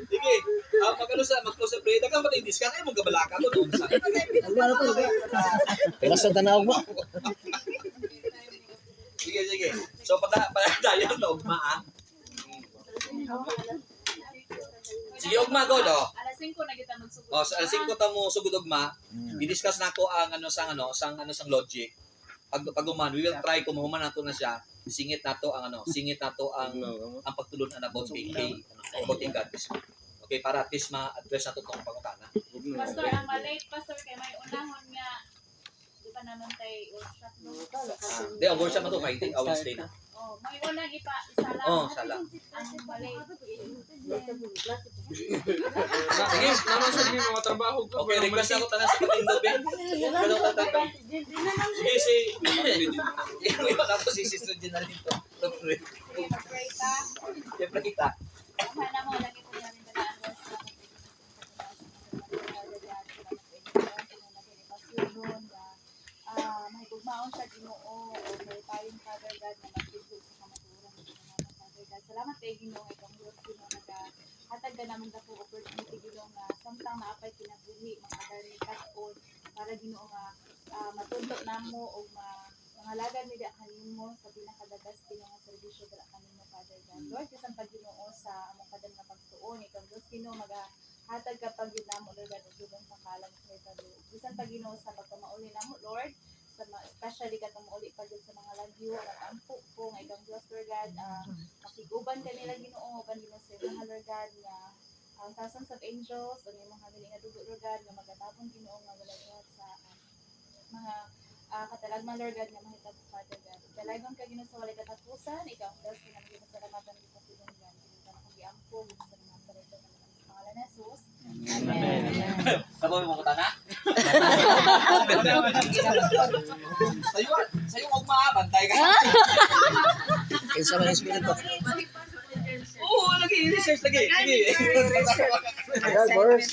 Sige. Mag-close sa prayer. Dagan ba tayo discount? Ay, magkabalaka ko. Pilas sa tanaw mo. Sige. So, tayo na ugma, Sige, ugma, God, alas 5 na kita magsugod. Sa alas 5 ta mo sugod ugma, i-discuss na ko ang sang logic. Pag uman, we will try kung mahuman nato na siya, singit nato ang ang pagtulon about AK, about in God. Okay, para at least ma-address nato tong pangutana. Pastor, ang malate, Pastor, kay may unahon nga, di pa naman tayo workshop, no? Di, ang workshop na to, Friday, Wednesday na. May unang isala. Sala. Ang malate. Sige, naman sa inyo mga trabaho ko. okay, request ako tanan sa katindog, Ben. Sige, yung iba ako si Sister General dito. Pray ka. Siyempre kita. Sana mo, lagi po namin tagaan may gugmaon siya Ginoo o may tayong Father God na magtugtog sa kamaturan ng mga Father God. Salamat kay Ginoo itong Diyos Ginoo naghatag ka naman na po opportunity Ginoo nga samtang naapay kinabuhi makadalikat-on para Ginoo nga matundok namo o mangalagad mi da kanimo sa pinakadagas Ginoo nga serbisyo dala kanimo Father God. Lord, isang pag-Ginoo sa among kadam nga pagtuon itong Diyos Ginoo hatag ka pag ginamo Lord at ugong pangkalang sa ito. Bisan pag Ginoo sa pagpamauli namo Lord, especially katong mauli pa sa mga lagyo at ampo po nga itong Diyos Lord God, makiguban kanila Ginoo kan Ginoo sa mga Lord God nga ang thousands of angels, ang mga habiling nga dugo-rugad nga magatapon Ginoo nga wala sa mga katalagman Lord God nga mahitabo Father God. Dalaygon ka Ginoo sa walay katapusan, ikaw ang Diyos nga naging masalamatan dito sa silungan. Ikaw na kong giampo sa mga sarito ng pangalan ni Jesus. Amen. Sabi mo ko na? Sa'yo huwag maabantay ka. Kinsa man ang espiritu? Oo, lagi research lagi. Sige. Yeah, verse.